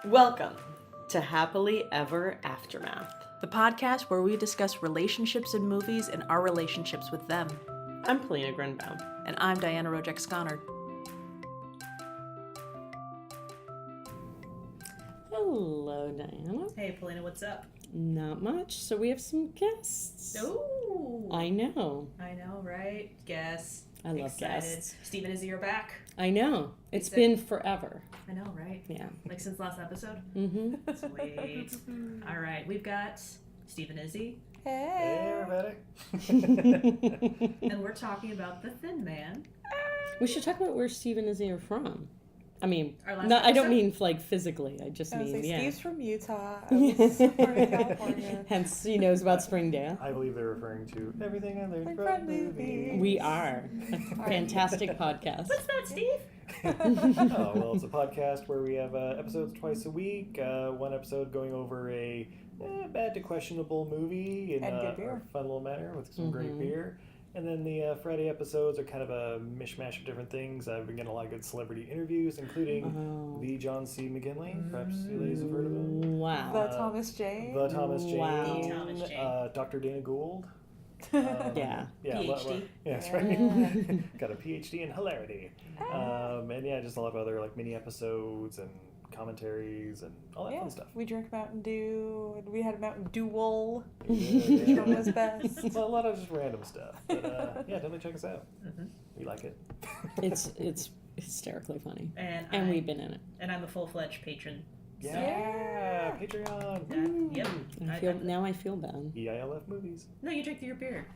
Welcome to Happily Ever Aftermath. The podcast where we discuss relationships in movies and our relationships with them. I'm Polina Grunbaum. And I'm Diana Rojek-Sconard. Hello, Diana. Hey, Polina, what's up? Not much. So we have some guests. Oh, I know, right? Guess. I love Excited. guests. Steve and Izzy are back. I know. It's been forever. I know, right? Yeah. Like since last episode? Mm-hmm. Sweet. All right, we've got Steve and Izzy. Hey, everybody. And we're talking about The Thin Man. We should talk about where Steve and Izzy are from. I mean, Our last I don't episode? mean like physically. I just mean, yeah. Steve's from Utah. I was from California. Hence, he knows about Springdale. I believe they're referring to everything on their Like front front movie. We are a fantastic podcast. What's that, Steve? Oh, well, it's a podcast where we have episodes twice a week. One episode going over a bad to questionable movie in And good beer. a fun little manner with some great beer. And then the Friday episodes are kind of a mishmash of different things. I've been getting a lot of good celebrity interviews, including the John C. McGinley. Perhaps you ladies have heard of him. Wow. The Thomas Jane. The Thomas Jane. Wow. The Thomas Jane. Dr. Dana Gould. Yeah. PhD. Yeah, that's right. Got a PhD in hilarity. And yeah, just a lot of other like mini episodes and commentaries and all that fun stuff. We drank Mountain Dew, and we had a Mountain Duel, Yeah. which one was best. Well, a lot of just random stuff. But yeah, definitely check us out. We like it. It's hysterically funny. And we've been in it. And I'm a full-fledged patron. Yeah, Patreon. Yep. I feel bad. EILF movies. No, you drank your beer.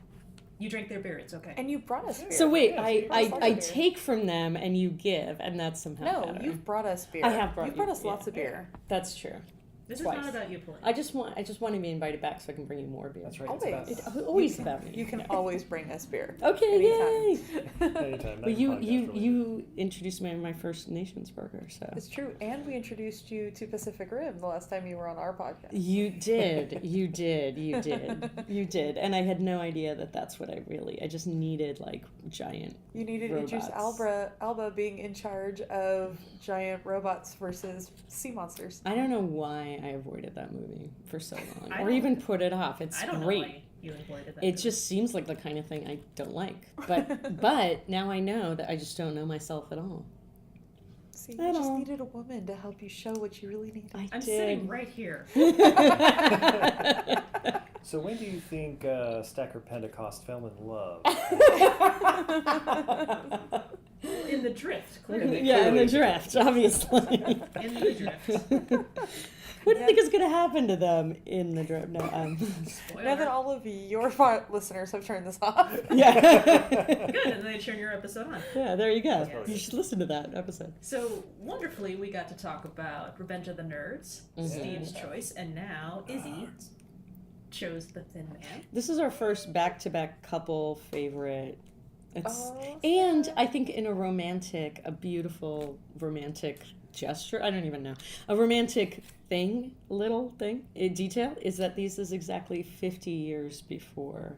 You drank their beer. It's okay. And you brought us beer. So wait, Yeah, I take from them and you give, and that's somehow No, better. you've brought us beer. I have brought You've brought you- us lots yeah. of beer. That's true. This Twice. is not about you, Polina. I just want to be invited back so I can bring you more beer. That's right. Always. It's about It's always about me. You can Yeah. always bring us beer. Okay, yay! anytime. Well, you introduced me to my First Nations burger, so It's true. And we introduced you to Pacific Rim the last time you were on our podcast. you did, you did, and I had no idea that that's what I just needed like giant. You needed robots. Idris Alba being in charge of giant robots versus sea monsters. I don't know why I avoided that movie for so long, I or don't- even put it off. It's I don't great. know why you avoided that. It just seems like the kind of thing I don't like. But now I know that I just don't know myself at all. See, I you just don't- needed a woman to help you show what you really need. I I'm did. sitting right here. So when do you think Stacker Pentecost fell in love? In the drift, clearly. Yeah, in the draft, obviously. In the drift. What do you think is going to happen to them in the draft? No, Now that all of your listeners have turned this off. yeah. Good, and then they turn your episode on. Yeah, there you go. Yes. You should listen to that episode. So, wonderfully, we got to talk about Revenge of the Nerds, Steve's choice, and now Izzy chose The Thin Man. This is our first back-to-back couple favorite. Oh, And I think in a beautiful romantic gesture, I don't even know, a romantic little thing, detail, is that this is exactly 50 years before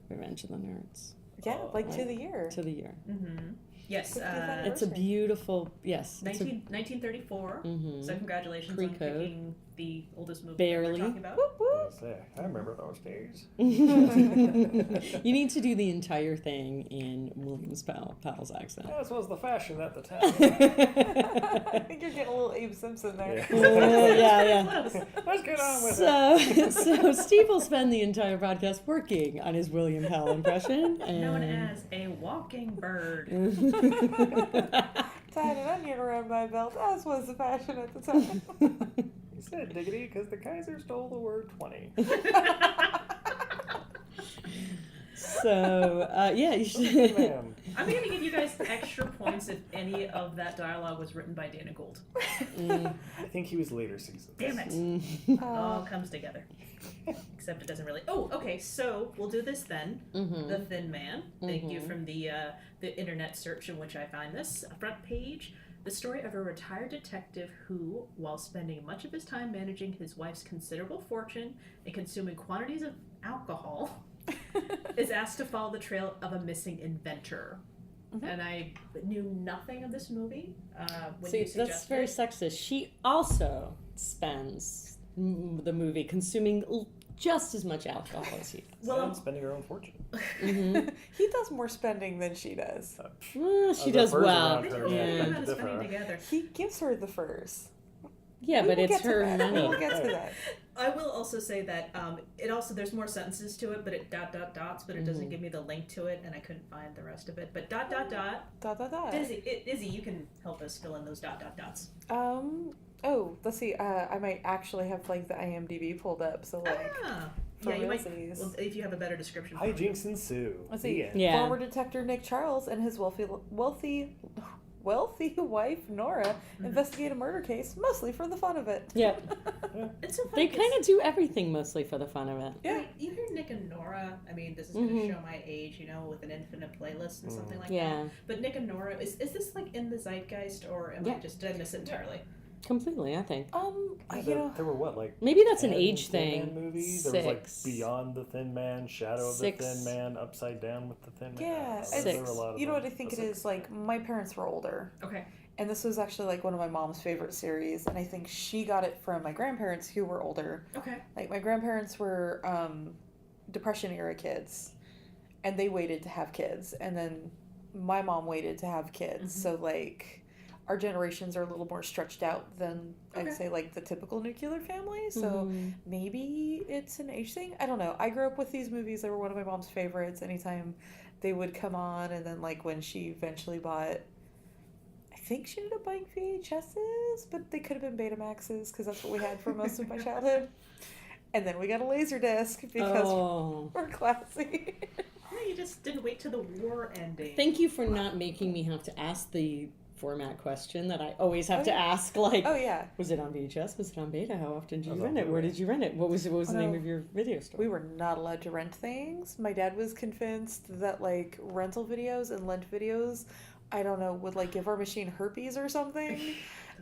Revenge of the Nerds. yeah, like to the year. To the year. Mm-hmm. Yes, 50th It's a beautiful, yes. 1934. So congratulations Pre-code. on picking the oldest movie Barely. we're talking about. Whoop, whoop. I remember those days. You need to do the entire thing in Williams Powell's accent. This was the fashion at the time. I think you're getting a little Abe Simpson there. Yeah. Let's get on with it. So Steve will spend the entire podcast working on his William Powell impression. And... Known as a walking bird. Tied an onion around my belt, as was the fashion at the time. He said diggity because the Kaiser stole the word 20. So, yeah, you should. Man. I'm going to give you guys extra points if any of that dialogue was written by Dana Gould. I think he was later seasons. Damn it. It all comes together. Except it doesn't really. Oh, okay. So we'll do this then. The Thin Man. Thank you from the internet search in which I find this. Front page. The story of a retired detective who, while spending much of his time managing his wife's considerable fortune and consuming quantities of alcohol, is asked to follow the trail of a missing inventor. and I knew nothing of this movie. When See, you suggested that's very it. sexist. She also spends the movie consuming just as much alcohol as he does. Well, And spending her own fortune. He does more spending than she does. She the does furs well. around her They neck do beg a to lot of differ. spending together. He gives her the furs. Yeah, We but will it's get to her that. money. We will get to that. I will also say that it also there's more sentences to it, but it dots, but it doesn't give me the link to it, and I couldn't find the rest of it. But dot. Izzy, you can help us fill in those dots. Oh, let's see. I might actually have like the IMDb pulled up. So like, for Yeah, you might. realsies. Well, if you have a better description. Hijinks ensue. Let's see. The end. Yeah. Former detective Nick Charles and his wealthy wife Nora investigate a murder case, mostly for the fun of it. Yeah. It's so funny. They kind of do everything mostly for the fun of it. Yeah. You hear Nick and Nora. I mean, this is going to show my age, with an infinite playlist and something like Yeah. that. But Nick and Nora, is this like in the zeitgeist, or did I miss it entirely? Completely, I think. There were what, like Maybe that's an 10 age Thin Man thing. movies? There was like 6. Beyond the Thin Man, Shadow of Six. the Thin Man, Upside Down with the Thin Man. Yeah, Six. There were a lot of you know what I them. think it Six. is? Like, my parents were older, Okay. and this was actually like one of my mom's favorite series, and I think she got it from my grandparents who were older. Okay. Like, my grandparents were Depression era kids, and they waited to have kids, and then my mom waited to have kids. So like, our generations are a little more stretched out than I'd say like the typical nuclear family. So maybe it's an age thing. I don't know. I grew up with these movies. They were one of my mom's favorites. Anytime they would come on, and then like when she eventually bought, I think she ended up buying VHSs, but they could have been Betamaxes because that's what we had for most of my childhood. And then we got a Laserdisc because we're classy. No, you just didn't wait till the war ended. Thank you for not making me have to ask the format question that I always have to ask. Like, Oh yeah, was it on VHS? Was it on Beta? How often did you was rent on it? Where Blu-ray. did you rent it? What was the name no. of your video store? we were not allowed to rent things. My dad was convinced that like rental videos and lent videos, I don't know, would like give our machine herpes or something.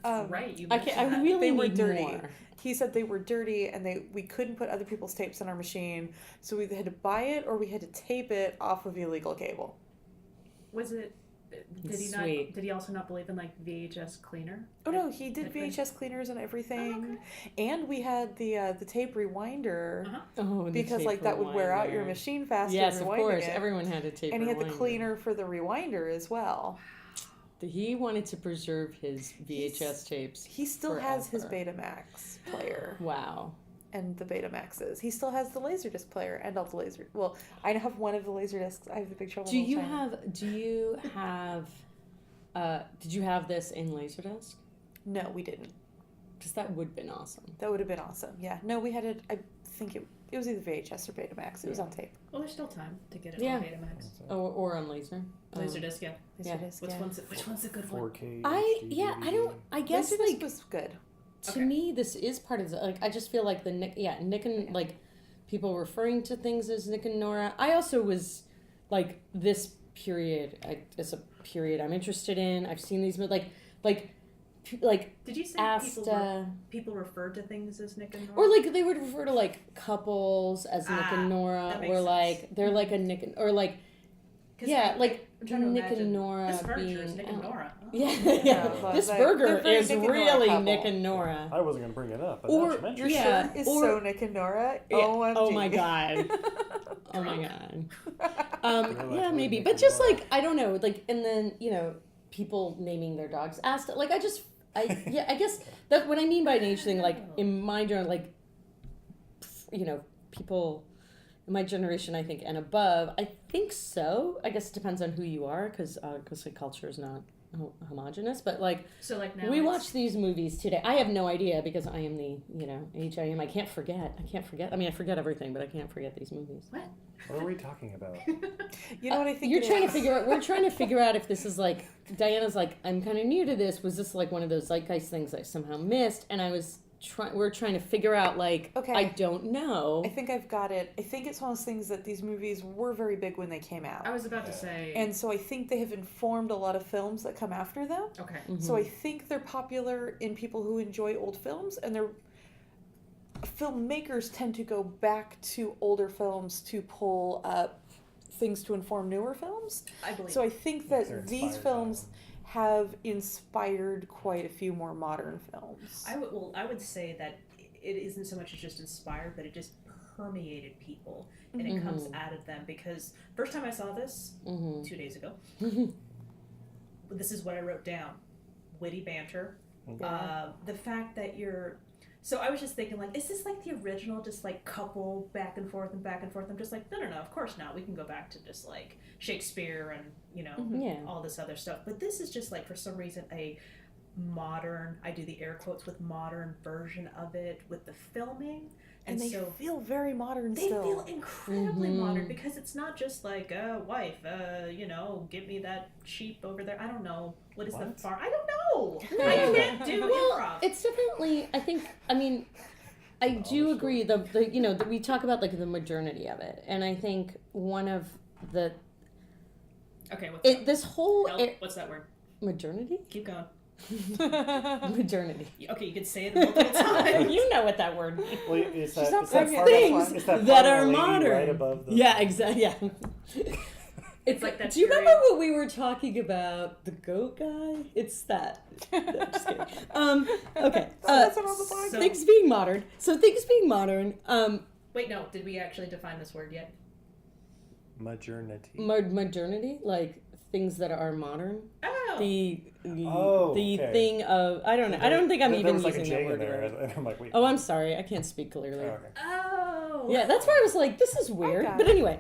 Right. You I mentioned can't. I that. really They were need dirty. more. He said they were dirty and we couldn't put other people's tapes on our machine, so we had to buy it or we had to tape it off of illegal cable. Was it? Did he not? Sweet. Did he also not believe in like VHS cleaner? Oh no, he did Okay. VHS cleaners and everything, and we had the tape rewinder Oh, the because tape like that would wear out your rewinder. machine faster. Yes, of rewinding course. it. Everyone had a tape And he had the rewinder. cleaner for the rewinder as well. He wanted to preserve his VHS tapes. He still has his forever. Betamax player Wow. and the Betamaxes. He still has the Laserdisc player and all the laser. Well, I have one of the Laserdiscs. I have the big trouble. Do you have? Did you have this in Laserdisc? No, we didn't. Because that would have been awesome. That would have been awesome. Yeah. No, we had it. I think it was either VHS or Betamax. It was on tape. Well, there's still time to get it Yeah. on Betamax. Or on laser. Laserdisc, yeah. Yeah. Laserdisc. Which yeah. one's a good one? 4K. I DVD. guess Laserdisc like was good. to Okay. me this is part of the like I just feel like the Nick and like people referring to things as Nick and Nora. I also was like this period is a period I'm interested in. I've seen these like Did you say asked people referred to things as Nick and Nora? or like they would refer to like couples as Nick Ah, and Nora that makes or sense. like they're like a Nick and, or like 'Cause yeah, I- like I'm trying to Nick imagine and Nora this furniture is being Nick and out. Nora. Oh. Yeah. but This they're burger very is Nick and Nora really couple. Nick and Nora. I wasn't going to bring it up, but Or- now you mentioned Your it. Yeah, shirt is or- so Nick and Nora. Yeah. OMG. Oh my god. Oh my god. like Yeah, maybe. Nick But and just Nora. like I don't know, like and then, people naming their dogs Asta. Like I guess that what I mean by an age thing, like in my generation, like people in my generation, I think, and above, I think so. I guess it depends on who you are, because like culture is not homogenous. But like So like now we it's- watch these movies today. I have no idea because I am the age I am. I can't forget. I mean, I forget everything, but I can't forget these movies. What? What are we talking about? You know what I think You're it trying to is? figure out. We're trying to figure out if this is like Diana's like I'm kind of new to this. Was this like one of those zeitgeist things I somehow missed? And we're trying to figure out like Okay. I don't know. I think I've got it. I think it's one of those things that these movies were very big when they came out. I was about to say. And so I think they have informed a lot of films that come after them. Okay. So I think they're popular in people who enjoy old films, and they're filmmakers tend to go back to older films to pull up things to inform newer films. I believe. So I think They're that these inspired by films them. have inspired quite a few more modern films. I would say that it isn't so much as just inspired, but it just permeated people, and it comes out of them. Because first time I saw this 2 days ago, this is what I wrote down: witty banter. The fact that so I was just thinking, like, is this like the original, just like couple back and forth and back and forth? I'm just like, no, of course not. We can go back to just like Shakespeare and, you know, all this other stuff. But this is just like, for some reason, a modern, I do the air quotes with modern version of it with the filming. And they so feel very modern they still. feel incredibly modern, because it's not just like, wife, you know, give me that sheep over there. I don't know. What is the farm? I don't know. I can't do improv. It's definitely, I do agree. That we talk about like the modernity of it, and I think one of the Okay, what's that word? Modernity. Keep going. Modernity. Okay, you can say it multiple times. You know what that word means. Well, it's She's that, not it's that pregnant. part Things it's that that part are of the lady modern. right above the... Yeah, exactly. Yeah. It's like that. Do you remember what we were talking about? The goat guy? It's that. No, just kidding. Okay. That's what I was like. Things being modern. So things being modern. Wait, no. Did we actually define this word yet? Modernity. Modernity, like things that are modern. Oh. The okay. thing of, I don't know. I don't think I'm There even was like using a that J word. in there, Right. and I'm like, wait. Oh, I'm sorry. I can't speak clearly. Oh, okay. Oh. Yeah, that's why I was like, this is weird. got But it. anyway,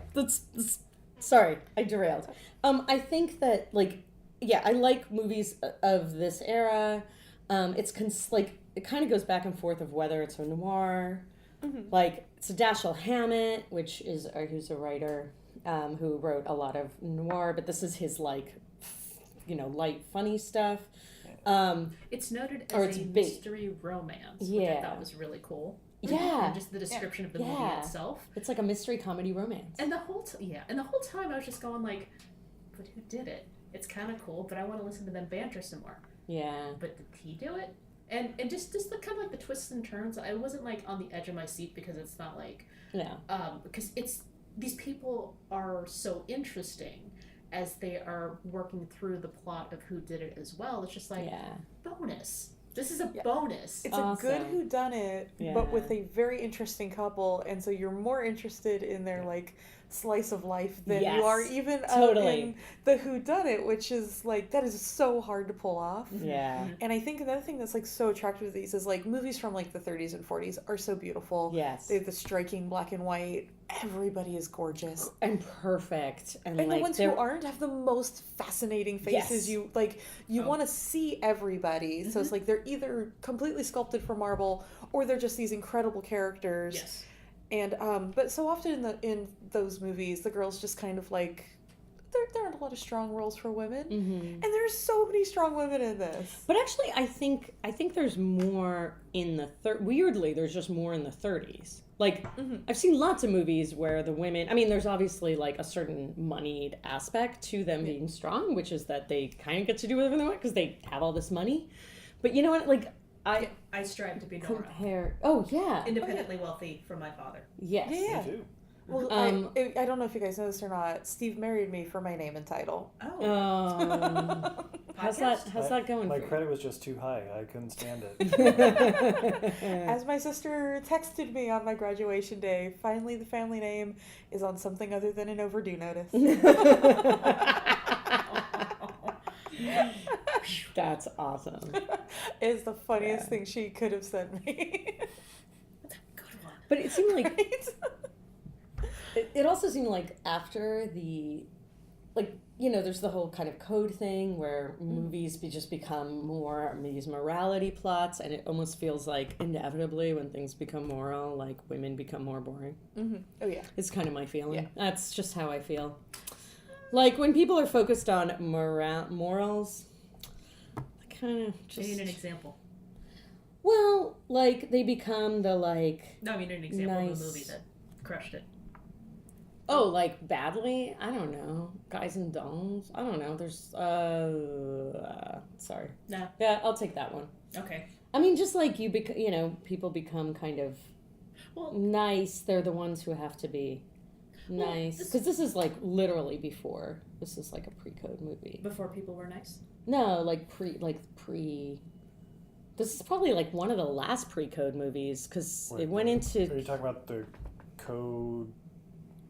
sorry, I derailed. I think that, like, yeah, I like movies of this era. Like, it kind of goes back and forth of whether it's a noir. Like, it's Dashiell Hammett, who's a writer who wrote a lot of noir, but this is his, like, light, funny stuff. It's noted Or as it's a big. mystery romance, which I Yeah. thought was really cool. Yeah. And just the description of the movie Yeah. itself. It's like a mystery comedy romance. And the whole time I was just going like, but who did it? It's kind of cool, but I want to listen to them banter some more. Yeah. But did he do it? And just the kind of like the twists and turns. I wasn't like on the edge of my seat, because it's not like Yeah. because these people are so interesting as they are working through the plot of who did it as well. It's just like bonus. This is a bonus. It's Awesome. a good whodunit, Yeah. but with a very interesting couple, and so you're more interested in their like slice of life than you are Yes. even Totally. in the whodunit, which is like that is so hard to pull off. Yeah. And I think another thing that's like so attractive to these is like movies from like the 30s and 40s are so beautiful. Yes. They have the striking black and white. Everybody is gorgeous. And perfect. And And like the ones who aren't have the most fascinating faces. Yes. You want to see everybody. So it's like they're either completely sculpted from marble or they're just these incredible characters. Yes. And but so often in those movies, the girls just kind of like there aren't a lot of strong roles for women, and there's so many strong women in this. But actually, I think there's more in the weirdly, there's just more in the 30s. Like, I've seen lots of movies where the women, there's obviously like a certain moneyed aspect to them being strong, which is that they kind of get to do whatever they want because they have all this money. But you know what? Like, I strive to be Nora. compare. Oh yeah. Independently wealthy from my father. Yes. Yeah. Me too. Well, I don't know if you guys know this or not. Steve married me for my name and title. Oh. How's that going? My for credit was just too high. I couldn't stand it. you? As my sister texted me on my graduation day, finally the family name is on something other than an overdue notice. That's awesome. It's the funniest thing she could have sent me. Good one. But it seemed like Right? it also seemed like after there's the whole kind of code thing where movies just become more these morality plots, and it almost feels like inevitably when things become moral, like women become more boring. Oh yeah. It's kind of my feeling. Yeah. That's just how I feel. Like when people are focused on morals, I kind of Do you need an example? Well, like they become the like. No, I mean an example of Nice. a movie that crushed it. Oh, like badly? I don't know. Guys and Dolls? I don't know. There's sorry. No. Yeah, I'll take that one. Okay. Just like people become kind of Well, nice. They're the ones who have to be Nice. Because this is like literally before. This is like a pre-code movie. Before people were nice. No, pre. This is probably like one of the last pre-code movies because it went into. Are you talking about the code?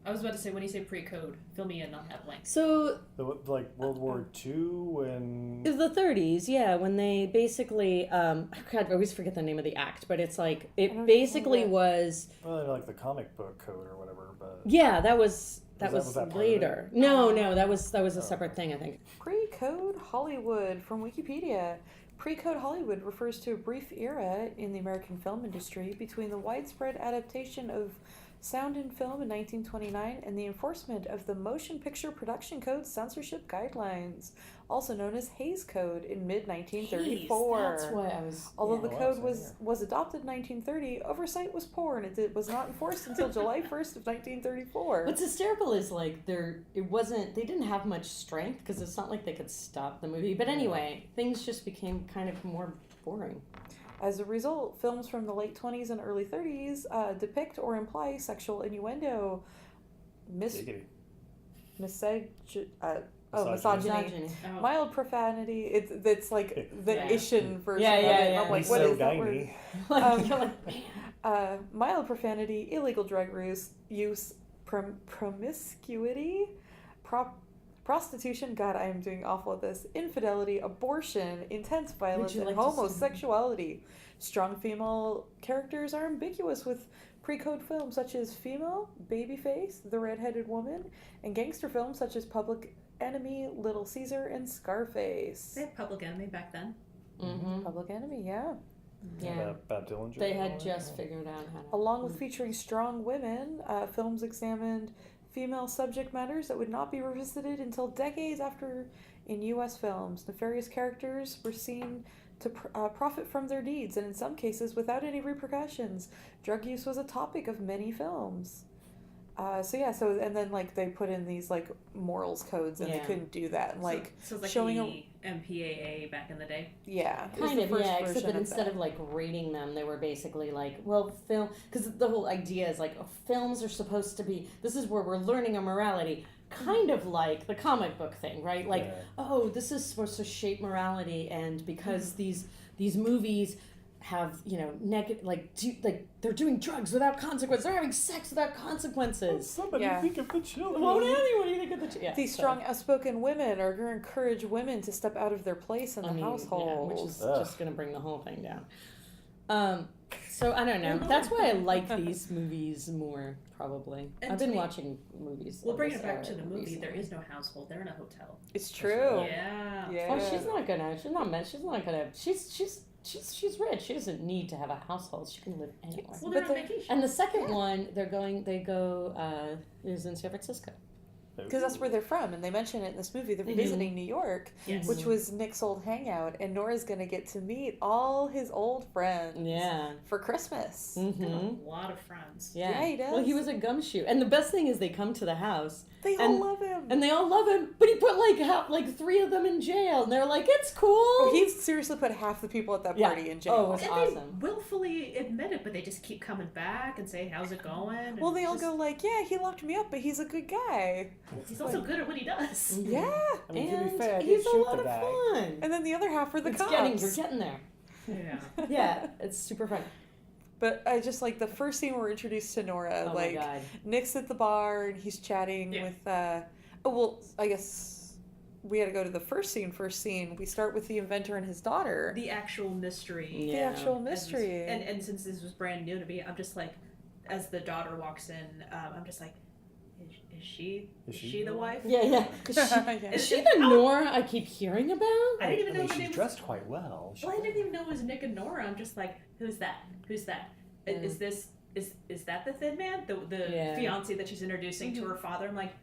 I was about to say, when you say pre-code, fill me in on that blank. So Like World War II when. the 30s, yeah, when they basically, God, I always forget the name of the act, but it's like it basically was. Well, like the comic book code or whatever, but. Yeah, that was that part of later. No, that was a separate thing, I think. Pre-code Hollywood from Wikipedia. Pre-code Hollywood refers to a brief era in the American film industry between the widespread adaptation of sound and film in 1929 and the enforcement of the Motion Picture Production Code censorship guidelines, also known as Hays Code, in mid-1934. That's why I was. Although yeah. the code was adopted in 1930, oversight was poor and it was not enforced until July 1st of 1934. What's hysterical is like they didn't have much strength because it's not like they could stop the movie. But anyway, things just became kind of more boring. As a result, films from the late 20s and early 30s depict or imply sexual innuendo, misogyny, mild profanity. It's like the Ishin version of it. I'm like, what is that word? Mild profanity, illegal drug use, promiscuity, prostitution, God, I am doing awful at this, infidelity, abortion, intense violence, and homosexuality. Strong female characters are ambiguous with pre-code films such as Female, Babyface, The Red-Headed Woman, and gangster films such as Public Enemy, Little Caesar, and Scarface. They had Public Enemy back then. Mm-hmm. Public Enemy, yeah. Yeah. Bob Dylan. They had just figured out how to. Along with featuring strong women, films examined female subject matters that would not be revisited until decades after in U.S. films. Nefarious characters were seen to profit from their deeds, and in some cases without any repercussions. Drug use was a topic of many films. And then like they put in these like morals codes, and they couldn't do that. And, like so it's like showing the MPAA back in the day. Yeah, Kind of, yeah. Except that instead of like rating them, they were basically like, well, film, because the whole idea is like, films are supposed to be. This is where we're learning a morality, kind of like the comic book thing, right? Like, oh, this is supposed to shape morality, and because these movies have, you know, they're doing drugs without consequences. They're having sex without consequences. Somebody think of the children. Won't anyone think of the children? These strong, outspoken women are going to encourage women to step out of their place in the household. Which is just going to bring the whole thing down. So I don't know. That's why I like these movies more, probably. And I've been watching movies. We'll bring it back to the movie. Recently. There is no household. They're in a hotel. It's true. Yeah. Yeah. Oh, she's not gonna. She's rich. She doesn't need to have a household. She can live anywhere. Well, they're on vacation. And the second one, they go is in San Francisco. Because that's where they're from, and they mention it in this movie. They're visiting New York, which was Nick's old hangout, and Nora's going to get to meet all his old friends for Christmas. Mm-hmm. A lot of friends. Yeah, he does. Well, he was a gumshoe. And the best thing is they come to the house. They all love him. And they all love him, but he put like 3 of them in jail, and they're like, it's cool. Oh, he seriously put half the people at that party in jail. Oh, it was and awesome. They willfully admit it, but they just keep coming back and say, how's it going? Well, they all go like, yeah, he locked me up, but he's a good guy. He's also good at what he does. Mm-hmm. Yeah. I mean, and to be fair, I he's did a shoot lot the of guy. fun. And then the other half are the cops. You're getting there. Yeah. Yeah, it's super fun. But I just like the first scene we're introduced to Nora. Oh like, my God. Nick's at the bar and he's chatting with. I guess we had to go to the first scene. We start with the inventor and his daughter. The actual mystery. The actual mystery. And since this was brand new to me, I'm just like, as the daughter walks in, I'm just like, is she the wife? Yeah. Is she the Nora I keep hearing about? I didn't even know her she's name dressed quite well. Well, I didn't even know it was Nick and Nora. I'm just like, who's that? Yeah. Is that the thin man? The fiance that she's introducing to her father? I'm like,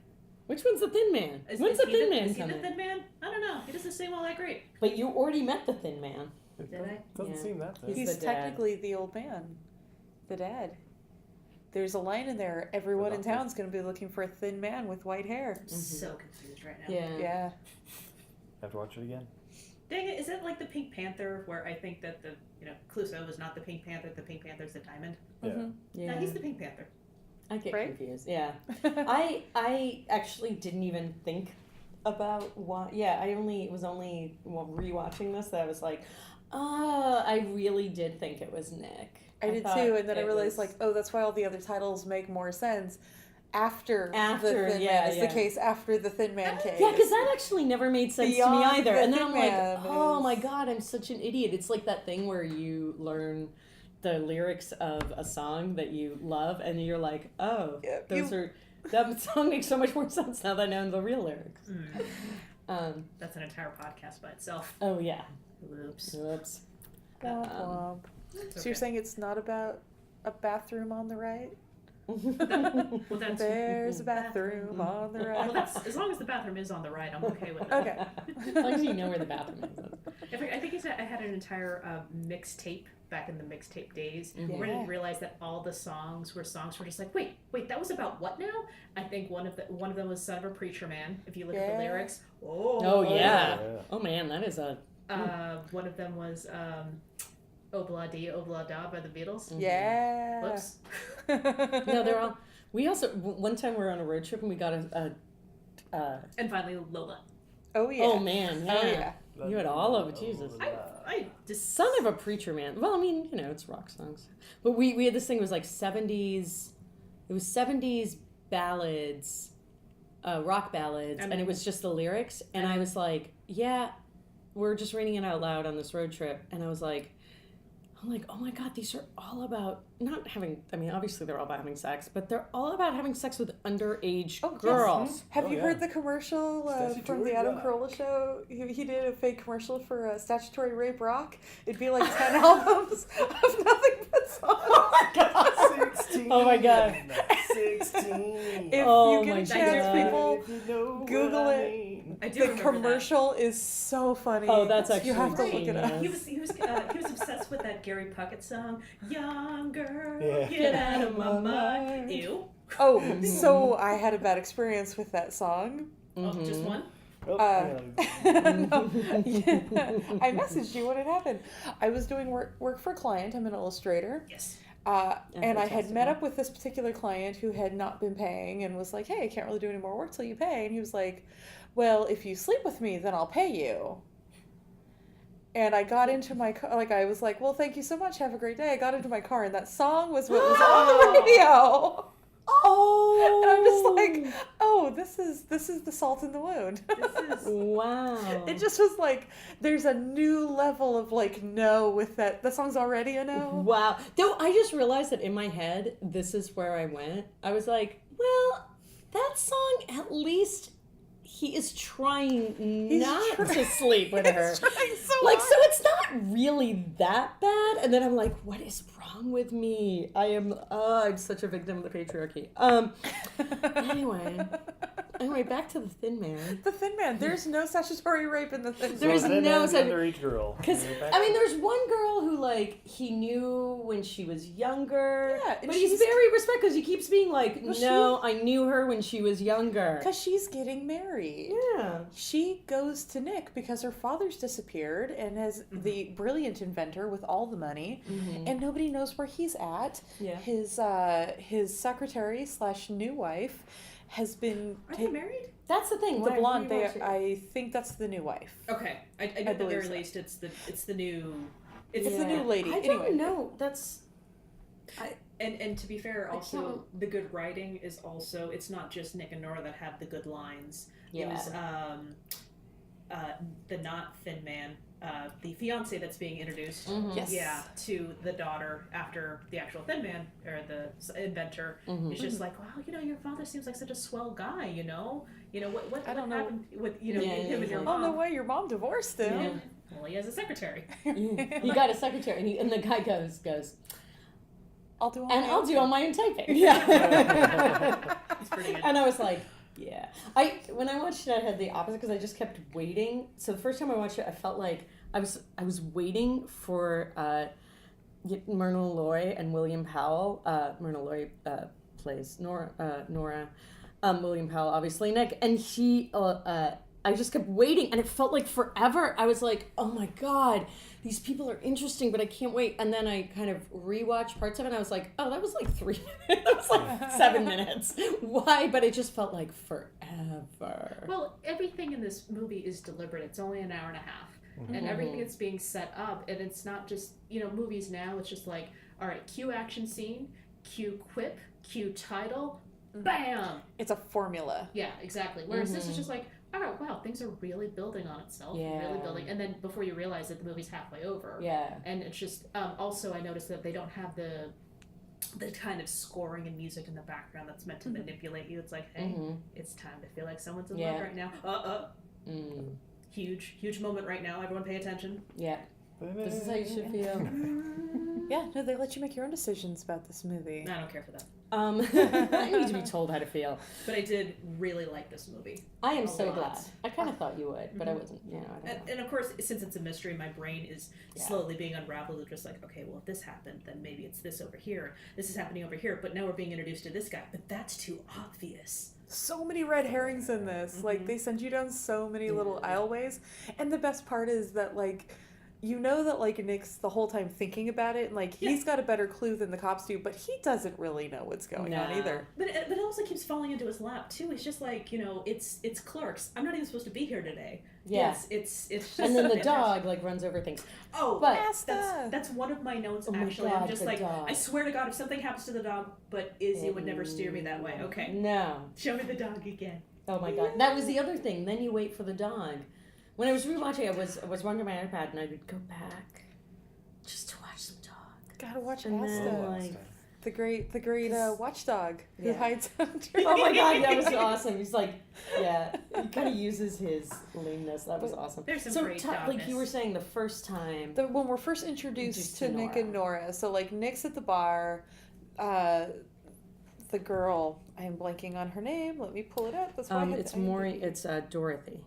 which one's the thin man? When's the thin man Is he coming? the thin man? I don't know. He doesn't seem all that great. But you already met the thin man. Did I? Doesn't seem that bad. He's the dad. technically the old man. The dad. There's a line in there. Everyone in town's going to be looking for a thin man with white hair. I'm so confused right now. Yeah. Have to watch it again. Dang it, is it like the Pink Panther where I think that Clouseau is not the Pink Panther is the Diamond? Yeah. Yeah. No, he's the Pink Panther. I get Right? confused. Yeah. I actually didn't even think about why. Yeah, it was only rewatching this that I was like, I really did think it was Nick. I did thought too, and then I it realized was- that's why all the other titles make more sense after the After, Thin yeah, Man is yeah. the case, after the Thin Man case. Yeah, because that actually never made sense to me Beyond either. the And then Thin I'm like, Man oh is- my god, I'm such an idiot. It's like that thing where you learn the lyrics of a song that you love, and you're like, oh, Yep, that song makes so much more sense now that I know the real lyrics. That's an entire podcast by itself. Oh yeah. Oops. Oops. Womp womp. It's So you're okay. saying it's not about a bathroom on the right? Well, that's There's a bathroom on the well, right. that's as long as the bathroom is on the right, I'm okay with it. Okay. As long as you know where the bathroom is. In fact, I think I had an entire mixtape back in the mixtape days where I Yeah. didn't realize that all the songs were just like, wait, that was about what now? I think one of them was "Son of a Preacher Man." If you look at the Yeah. lyrics, Oh yeah. Yeah. Oh man, that is a. one of them was "Obla Di Obla Da" by the Beatles. Yeah. Whoops. No, they're all. We also one time we were on a road trip and we got And finally, Lola. Oh yeah. Oh man, yeah. Oh yeah. You had all of it, Jesus. I just Son of a Preacher Man. Well, I mean, it's rock songs. But we had this thing, it was like 70s, it was 70s ballads, rock ballads, and it was just the lyrics. And I was like, yeah, we're just reading it out loud on this road trip. And I'm like, oh my God, these are all about not having, I mean, obviously they're all about having sex, but they're all about having sex with underage Oh, yes. girls. Have Oh, you yeah. heard the commercial from Statutory the Adam rape. Carolla show? He did a fake commercial for Statutory Rape Rock. It'd be like 10 albums of nothing but songs. Oh my God. 16. Oh my God. 16. If Oh you get my a chance, God. people, If you know Google what I it. mean. I do the remember commercial is so funny. Oh, that's actually You have to look it up. genius. He was obsessed with that Gary Puckett song, "Young Girl, Yeah. Get Out of My Mind." Ew. Oh, so I had a bad experience with that song. Oh, just one. Oh, hang on. No. I messaged you when it happened. I was doing work for a client. I'm an illustrator. Yes. And I had fantastic. met up with this particular client who had not been paying and was like, hey, I can't really do any more work till you pay. And he was like, well, if you sleep with me, then I'll pay you. And I got into my car, I was like, well, thank you so much. Have a great day. I got into my car and that song was what was on the radio. Oh. And I'm just like, oh, this is the salt in the wound. This is Wow. It just was like, there's a new level of no with that. The song's already a no. Wow. Though I just realized that in my head, this is where I went. I was like, well, that song, at least he is trying not to sleep with her. He's trying so So hard. it's not really that bad. And then I'm like, what is wrong with me? I'm such a victim of the patriarchy. Anyway, back to the Thin Man. The Thin Man. There's no statutory rape in the Thin Man. There's So then no there's such- the underage girl. Because, You're back I mean, to- there's one girl who, he knew when she was younger. Yeah, and but he's she's- very respectful because he keeps being like, Well, no, I knew her when she was younger. Because she's getting married. Yeah. She goes to Nick because her father's disappeared and is the brilliant inventor with all the money, and nobody knows where he's at. Yeah. His secretary / new wife has been Are they married? That's the thing. the Why- blonde. why you watch it? I think that's the new wife. Okay, I know I at the believe very so. least it's the new. It's the new lady. I Anyway. don't know. That's. And to be fair, I also can't- the good writing is also, it's not just Nick and Nora that have the good lines. It Yeah. was the not Thin Man, the fiance that's being introduced. Yes. Yeah, to the daughter after the actual Thin Man or the inventor. It's just like, wow, your father seems like such a swell guy. What I don't know. happened with Yeah, him and your yeah. Oh mom? no way! Your mom divorced him. Yeah. Well, he has a secretary. He got a secretary, and the guy goes, I'll do all and my I'll own do thing. all my own typing. Yeah. It's pretty good. And I was like, yeah. When I watched it, I had the opposite because I just kept waiting. So the first time I watched it, I felt like I was waiting for Myrna Loy and William Powell. Myrna Loy plays Nora. William Powell, obviously Nick, and I just kept waiting, and it felt like forever. I was like, oh my God, these people are interesting, but I can't wait. And then I kind of rewatched parts of it, and I was like, oh, that was like 3 minutes. That was like 7 minutes. Why? But it just felt like forever. Well, everything in this movie is deliberate. It's only an hour and a half. And everything that's being set up, and it's not just, movies now, it's just like, all right, cue action scene, cue quip, cue title, bam! It's a formula. Yeah, exactly. Whereas this is just like, oh, wow, things are really building on itself, really building. And then before you realize that the movie's halfway over. Yeah. And it's just, also I noticed that they don't have the kind of scoring and music in the background that's meant to manipulate you. It's like, hey, it's time to feel like someone's in love right now. Huge moment right now. Everyone pay attention. Yeah. This is how you should feel. Yeah, no, they let you make your own decisions about this movie. I don't care for that. I need to be told how to feel. But I did really like this movie. I am so glad. I kind of thought you would, but I wasn't. I don't know. And of course, since it's a mystery, my brain is slowly being unraveled. Of just like, okay, well, if this happened, then maybe it's this over here. This is happening over here. But now we're being introduced to this guy. But that's too obvious. So many red herrings in this. Like, they send you down so many little aisleways. And the best part is that, like, that, Nick's the whole time thinking about it, and, he's got a better clue than the cops do, but he doesn't really know what's going on either. But it also keeps falling into his lap, too. It's just like, it's Clerks. I'm not even supposed to be here today. Yeah. It's just and then the dog, runs over things. Oh, but that's one of my notes, my actually. God, I'm just like, dog. I swear to God, if something happens to the dog, but Izzy would never steer me that way. Okay. No. Show me the dog again. Oh, my God. That was the other thing. Then you wait for the dog. When I was rewatching, I was running my iPad, and I would go back just to watch some dog. Gotta watch And Asta. then, The great watchdog who hides under. Oh my God, that was awesome. He's like, he kind of uses his lameness. That was awesome. There's some great dogness. Like you were saying, the first time. When we're first introduced to Nick and Nora, so Nick's at the bar, the girl, I am blanking on her name. Let me pull it up. That's why It's Dorothy.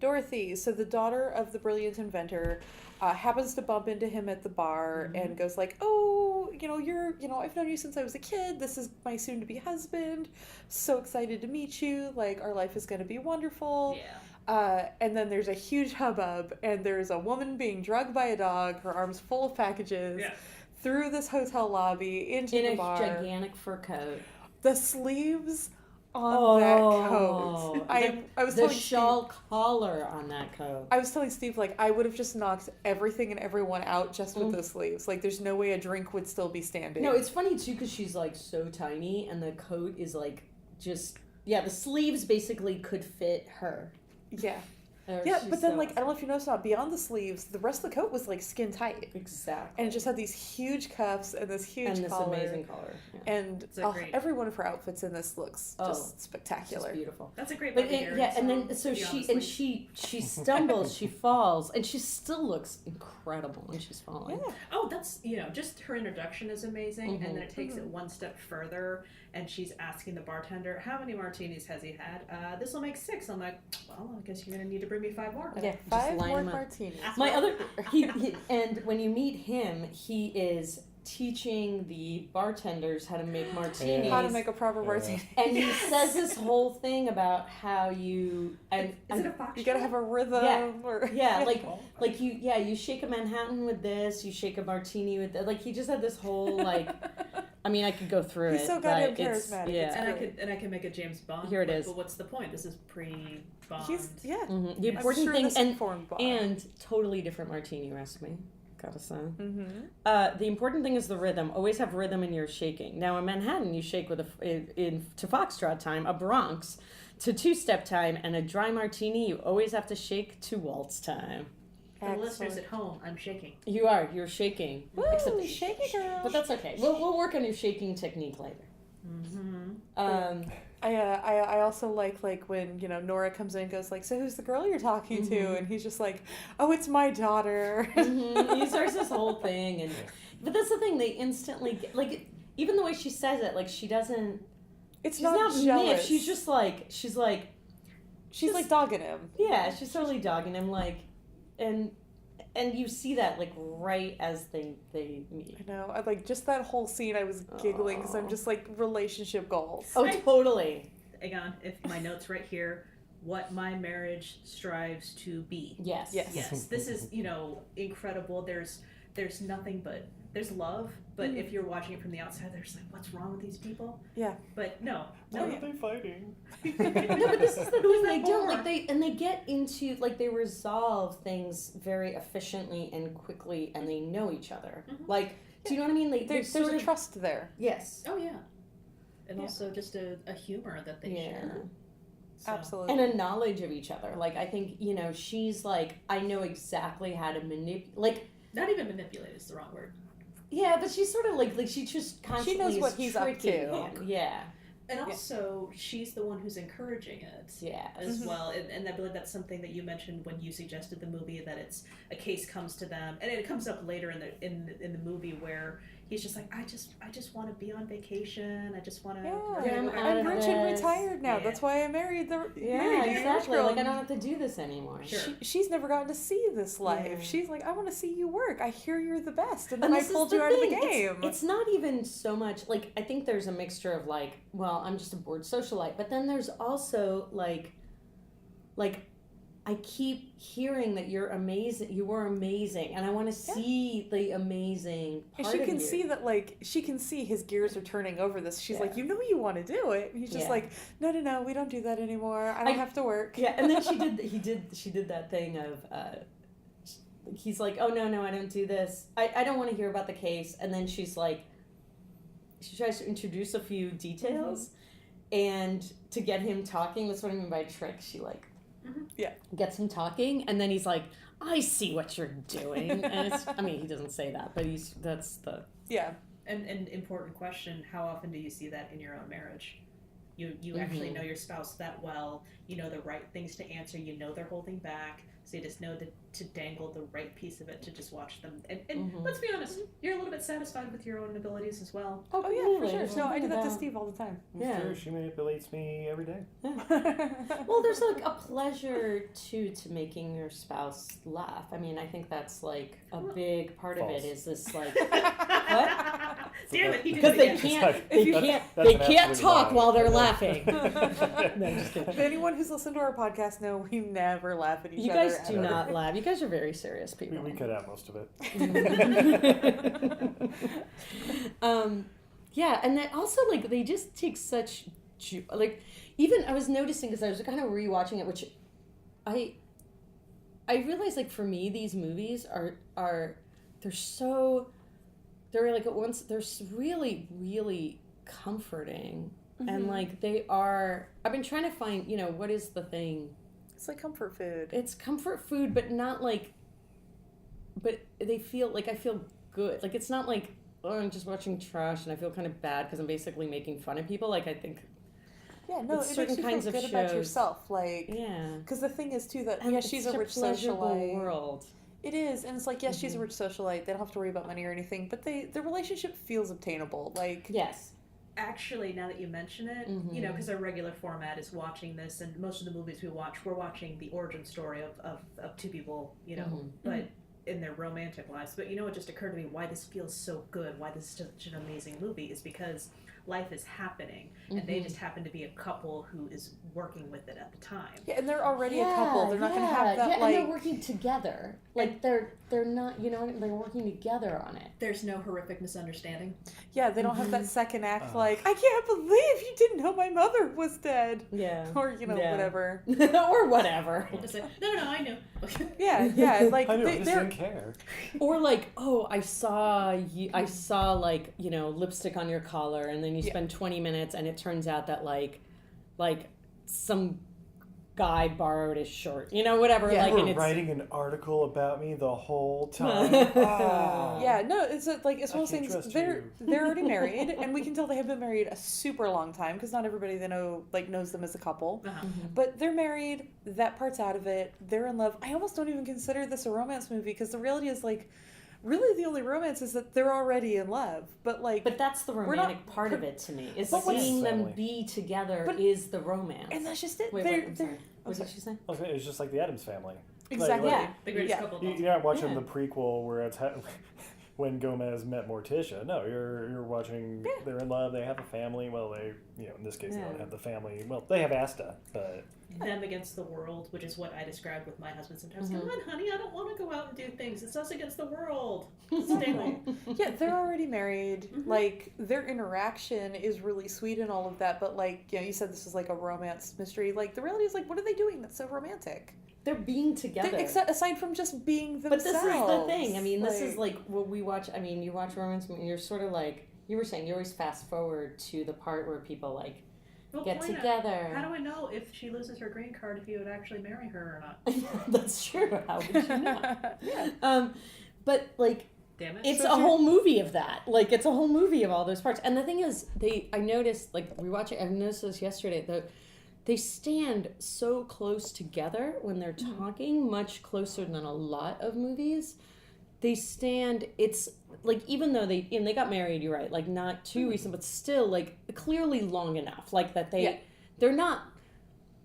Dorothy, so the daughter of the brilliant inventor, happens to bump into him at the bar and goes like, oh, I've known you since I was a kid. This is my soon-to-be husband. So excited to meet you. Our life is going to be wonderful. Yeah. And then there's a huge hubbub, and there's a woman being drugged by a dog, her arms full of packages, through this hotel lobby into the bar. In a gigantic fur coat. The sleeves on that coat. I was the telling shawl Steve, collar on that coat. I was telling Steve, I would have just knocked everything and everyone out just with those sleeves. There's no way a drink would still be standing. No, it's funny too because she's so tiny, and the coat is the sleeves basically could fit her. Yeah. But then, I don't know if you noticed, beyond the sleeves, the rest of the coat was skin tight. Exactly. And it just had these huge cuffs and this huge collar. Amazing collar. Yeah. And every one of her outfits in this looks just spectacular. It's beautiful. That's a great and then she stumbles, she falls, and she still looks incredible when she's falling. Yeah. Oh, that's just her introduction is amazing, and then it takes it one step further, and she's asking the bartender, how many martinis has he had? This will make 6. I'm like, well, I guess you're gonna need to bring me 5 more. Yeah, 5 more martinis. And when you meet him, he is teaching the bartenders how to make martinis. How to make a proper martini. And he says this whole thing about how you... Is it a fox? You gotta have a rhythm. You shake a Manhattan with this, you shake a martini with that. He just had this whole, I could go through it. He's so goddamn charismatic. Yeah. And I can make a James Bond. Here it is. But what's the point? This is pre-Bond. The important thing, and totally different martini recipe. Gotta say. The important thing is the rhythm. Always have rhythm in your shaking. Now in Manhattan, you shake with to foxtrot time, a Bronx to 2-step time, and a dry martini. You always have to shake to waltz time. For the listeners at home, I'm shaking. You're shaking. Woo, Except shaking girl. But that's okay. We'll work on your shaking technique later. I also like when Nora comes in and goes so who's the girl you're talking to, and he's just oh, it's my daughter. He starts this whole thing, but that's the thing, they instantly even the way she says it, she doesn't. She's not jealous. Miffed. She's just she's dogging him. Yeah, she's totally dogging him, and you see that right as they meet. I know. I just that whole scene. I was giggling because I'm just relationship goals. Oh, totally. Hang on, if my notes right here, what my marriage strives to be. Yes. Yes, this is, incredible. There's nothing but, there's love, but if you're watching it from the outside, there's like, what's wrong with these people? Yeah. But no. Why are they fighting? No, but this is the thing, they don't, like, they get into, like, they resolve things very efficiently and quickly, and they know each other. Like, do you know what I mean? There's a trust there. Yes. Oh, yeah. And also just a humor that they share. So. Absolutely. And a knowledge of each other. Like, I think, she's like, I know exactly how to manipulate, like... Not even manipulate is the wrong word. Yeah, but she's sort of like she just constantly she knows is what he's up tricking to. him. Yeah. And also, she's the one who's encouraging it as well. And I believe that's something that you mentioned when you suggested the movie, that it's a case comes to them, and it comes up later in the movie where he's just like, I just want to be on vacation. I just want to. I'm rich and retired now. That's why I married the exactly. Like, I don't have to do this anymore. Sure. She's never gotten to see this life. Yeah. She's like, I want to see you work. I hear you're the best, and And then I this pulled is you out of the thing. game. It's not even so much like, I think there's a mixture of like, well, I'm just a bored socialite, but then there's also like I keep hearing that you're amazing. You were amazing, and I want to see the amazing part And she of can you. see that, like, she can see his gears are turning over this. She's like, you want to do it. And he's just like, no, we don't do that anymore. I don't have to work. Yeah, and then she did that thing of, he's like, oh, no, I don't do this. I don't want to hear about the case. And then she's like, she tries to introduce a few details, and to get him talking, that's what I mean by trick. She like, gets him talking, and then he's like, I see what you're doing. And it's, I mean, he doesn't say that, but that's the... Yeah. And an important question, how often do you see that in your own marriage? You actually know your spouse that well, you know the right things to answer, you know they're holding back, so you just know to dangle the right piece of it to just watch them. And let's be honest, you're a little bit satisfied with your own abilities as well. Oh yeah, for sure. No, I do that to Steve all the time. Yeah. Sure, she manipulates me every day. Well, there's like a pleasure to making your spouse laugh. I mean, I think that's like a big part of it is this like what? Damn it, he did Because it again. they can't talk while they're laughing. No, I'm just kidding. Anyone who's listened to our podcast know we never laugh at each You other. guys do not laugh. You guys are very serious people. We cut out most of it. Yeah, and then also like they just take such like, even I was noticing because I was kind of rewatching it, which I realized like for me these movies are they're like at once they're really really comforting, and like they are. I've been trying to find what is the thing. It's like comfort food. It's comfort food, but not like. But they feel like I feel good. Like it's not like, oh, I'm just watching trash and I feel kind of bad because I'm basically making fun of people. Like I think. Yeah, no, it certain makes you kinds feel of good about shows. yourself. Like, yeah. Because the thing is too that And she's it's a rich pleasurable socialite. world. It is, and it's like she's a rich socialite. They don't have to worry about money or anything, but the relationship feels obtainable. Like Yes. Actually, now that you mention it, because our regular format is watching this, and most of the movies we're watching the origin story of two people, but in their romantic lives. But it just occurred to me why this feels so good, why this is such an amazing movie, is because life is happening, and they just happen to be a couple who is working with it at the time. Yeah, and they're already a couple. They're not going to have that and they're working together. Like they're not, they're working together on it. There's no horrific misunderstanding. Yeah, they don't have that second act like, I can't believe you didn't know my mother was dead. Yeah. Or, whatever. Or whatever. We'll just say, no, I knew. Yeah, like I just didn't care. Or like, oh, I saw like, lipstick on your collar, and then you spend 20 minutes and it turns out that like some guy borrowed his shirt, whatever. Yeah. Like, You and were it's writing an article about me the whole time. Yeah, no, it's one of those can't things. trust They're you. already married, and we can tell they have been married a super long time because not everybody they know knows them as a couple. But they're married. That part's out of it. They're in love. I almost don't even consider this a romance movie because the reality is like, really the only romance is that they're already in love. But that's the romantic part of it to me. Is But what's- seeing them be together is the romance. and that's just it. Wait, They're- sorry. What did she say? Okay, it's just like the Addams Family. Exactly. Like, The greatest couple of all You're not watching Yeah. the prequel where it's when Gomez met Morticia. No, you're watching. They're in love. They have a family. Well, they in this case they don't have the family. Well, they have Asta, but them against the world, which is what I described with my husband sometimes. Come on, honey, I don't want to go out and do things. It's us against the world. Stay home. Yeah, they're already married. Like, their interaction is really sweet and all of that, but like, you said this is like a romance mystery. Like, the reality is, like, what are they doing that's so romantic? They're being together. Aside from just being themselves. But this is the thing. I mean, this is like what we watch. I mean, you watch romance movies, you're sort of like, you were saying, you always fast forward to the part where people like, get together. How do I know if she loses her green card if you would actually marry her or not? That's true. How would you know? But like, damn it, it's a whole movie of that. Like, it's a whole movie of all those parts. And the thing is, I noticed, like, rewatching. I noticed this yesterday. They stand so close together when they're talking, much closer than a lot of movies. They stand. It's like, even though they got married, you're right, like not too recent, but still like clearly long enough, like that they're not,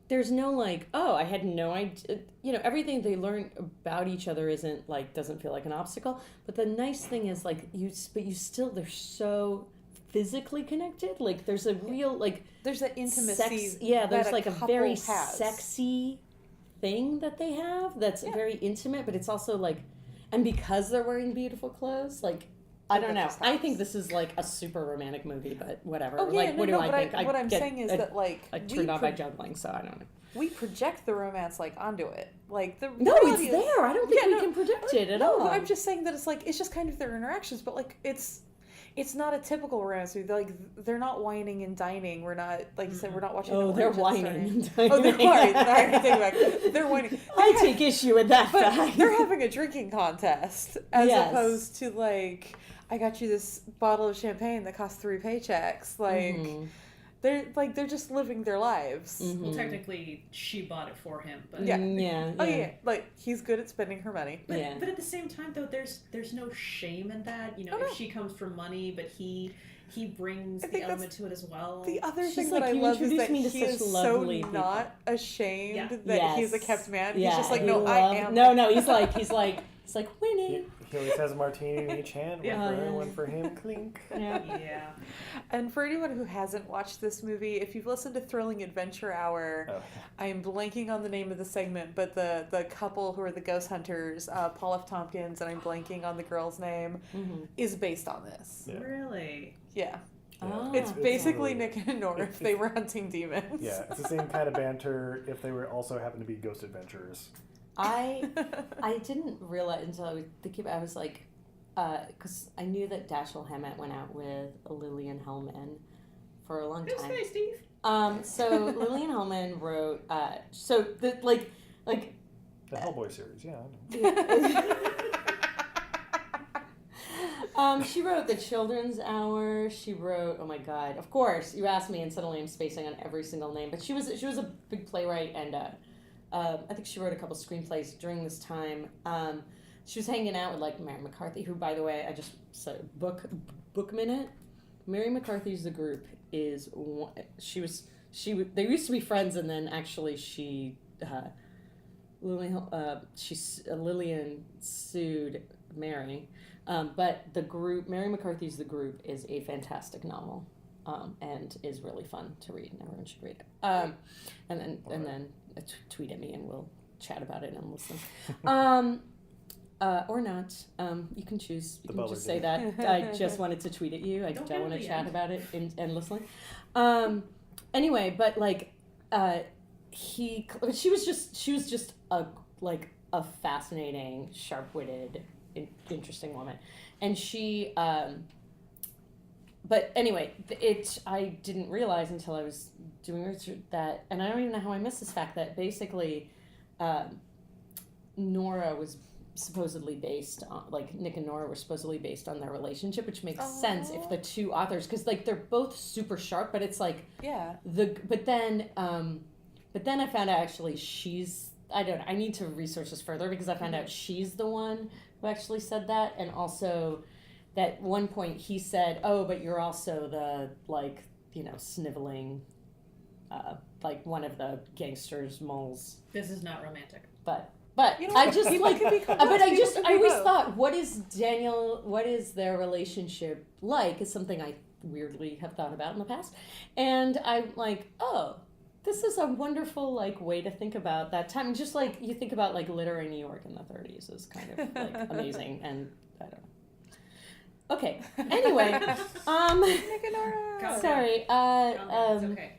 there's no like, oh, I had no idea, everything they learn about each other doesn't feel like an obstacle. But the nice thing is like they're so physically connected. Like there's a real like, there's that intimacy. There's like a very has. sexy thing that they have that's very intimate, but it's also like, and because they're wearing beautiful clothes, like, I don't know. I think this is like a super romantic movie, but whatever. Oh, yeah, like, what do I think? What I'm saying is that, like, I turned on by juggling, so I don't know. We project the romance, like, onto it. Like, it's there. I don't think we can project it at all. I'm just saying that it's like, it's just kind of their interactions, but like, it's not a typical romance movie. Like, they're not whining and dining. We're not, like you said, we're not watching. Oh, they're whining and dining. Oh, they're whining. I take it back. They're whining. I take issue with that fact. They're having a drinking contest as opposed to like, I got you this bottle of champagne that cost 3 paychecks. Like, they're just living their lives. Mm-hmm. Well, technically, she bought it for him, but Like, he's good at spending her money. But at the same time, though, there's no shame in that. If she comes from money, but he brings the element to it as well. The other thing that I love is that he is so not ashamed that he's a kept man. He's just like, no, I am. No, he's like Winnie. He always has a martini in each hand, one for her, one for him, clink. Yeah. And for anyone who hasn't watched this movie, if you've listened to Thrilling Adventure Hour, I am blanking on the name of the segment, but the couple who are the ghost hunters, Paul F. Tompkins, and I'm blanking on the girl's name, is based on this. Yeah. Really? Yeah. Oh. It's basically Nick and Nora if they were hunting demons. Yeah, it's the same kind of banter if they were also happen to be ghost adventurers. I didn't realize until I was thinking about it. I was like, because I knew that Dashiell Hammett went out with Lillian Hellman for a long time. Hey, Steve. So Lillian Hellman wrote, the Hellboy series, I know. She wrote The Children's Hour. She wrote, oh my God, of course, you asked me and suddenly I'm spacing on every single name. But she was a big playwright and I think she wrote a couple screenplays during this time. She was hanging out with like Mary McCarthy, who, by the way, I just said book minute. Mary McCarthy's The Group is they used to be friends, and then actually Lillian sued Mary. But The Group, Mary McCarthy's The Group, is a fantastic novel. And is really fun to read, and everyone should read it. And then tweet at me, and we'll chat about it and listen. Or not. You can choose. You can just say that. I just wanted to tweet at you. I don't want to chat about it endlessly. Anyway, but like, she was just a fascinating, sharp-witted, interesting woman, and she. But anyway, I didn't realize until I was doing research that, and I don't even know how I missed this fact, that basically Nora was supposedly based on, like, Nick and Nora were supposedly based on their relationship, which makes sense if the two authors, because like they're both super sharp, but it's like but then I found out actually I need to research this further, because I found out she's the one who actually said that, and also at one point he said, oh, but you're also the, like, sniveling, like one of the gangsters, moles. This is not romantic. But But You know I what? just People like, can be but complex, I people can be always both. thought, what is their relationship like? Is something I weirdly have thought about in the past, and I'm like, oh, this is a wonderful like way to think about that time. Just like you think about like literary New York in the 30s is kind of like amazing, and I don't know. Okay. Anyway, Nick and Nora. Calm sorry. It's okay.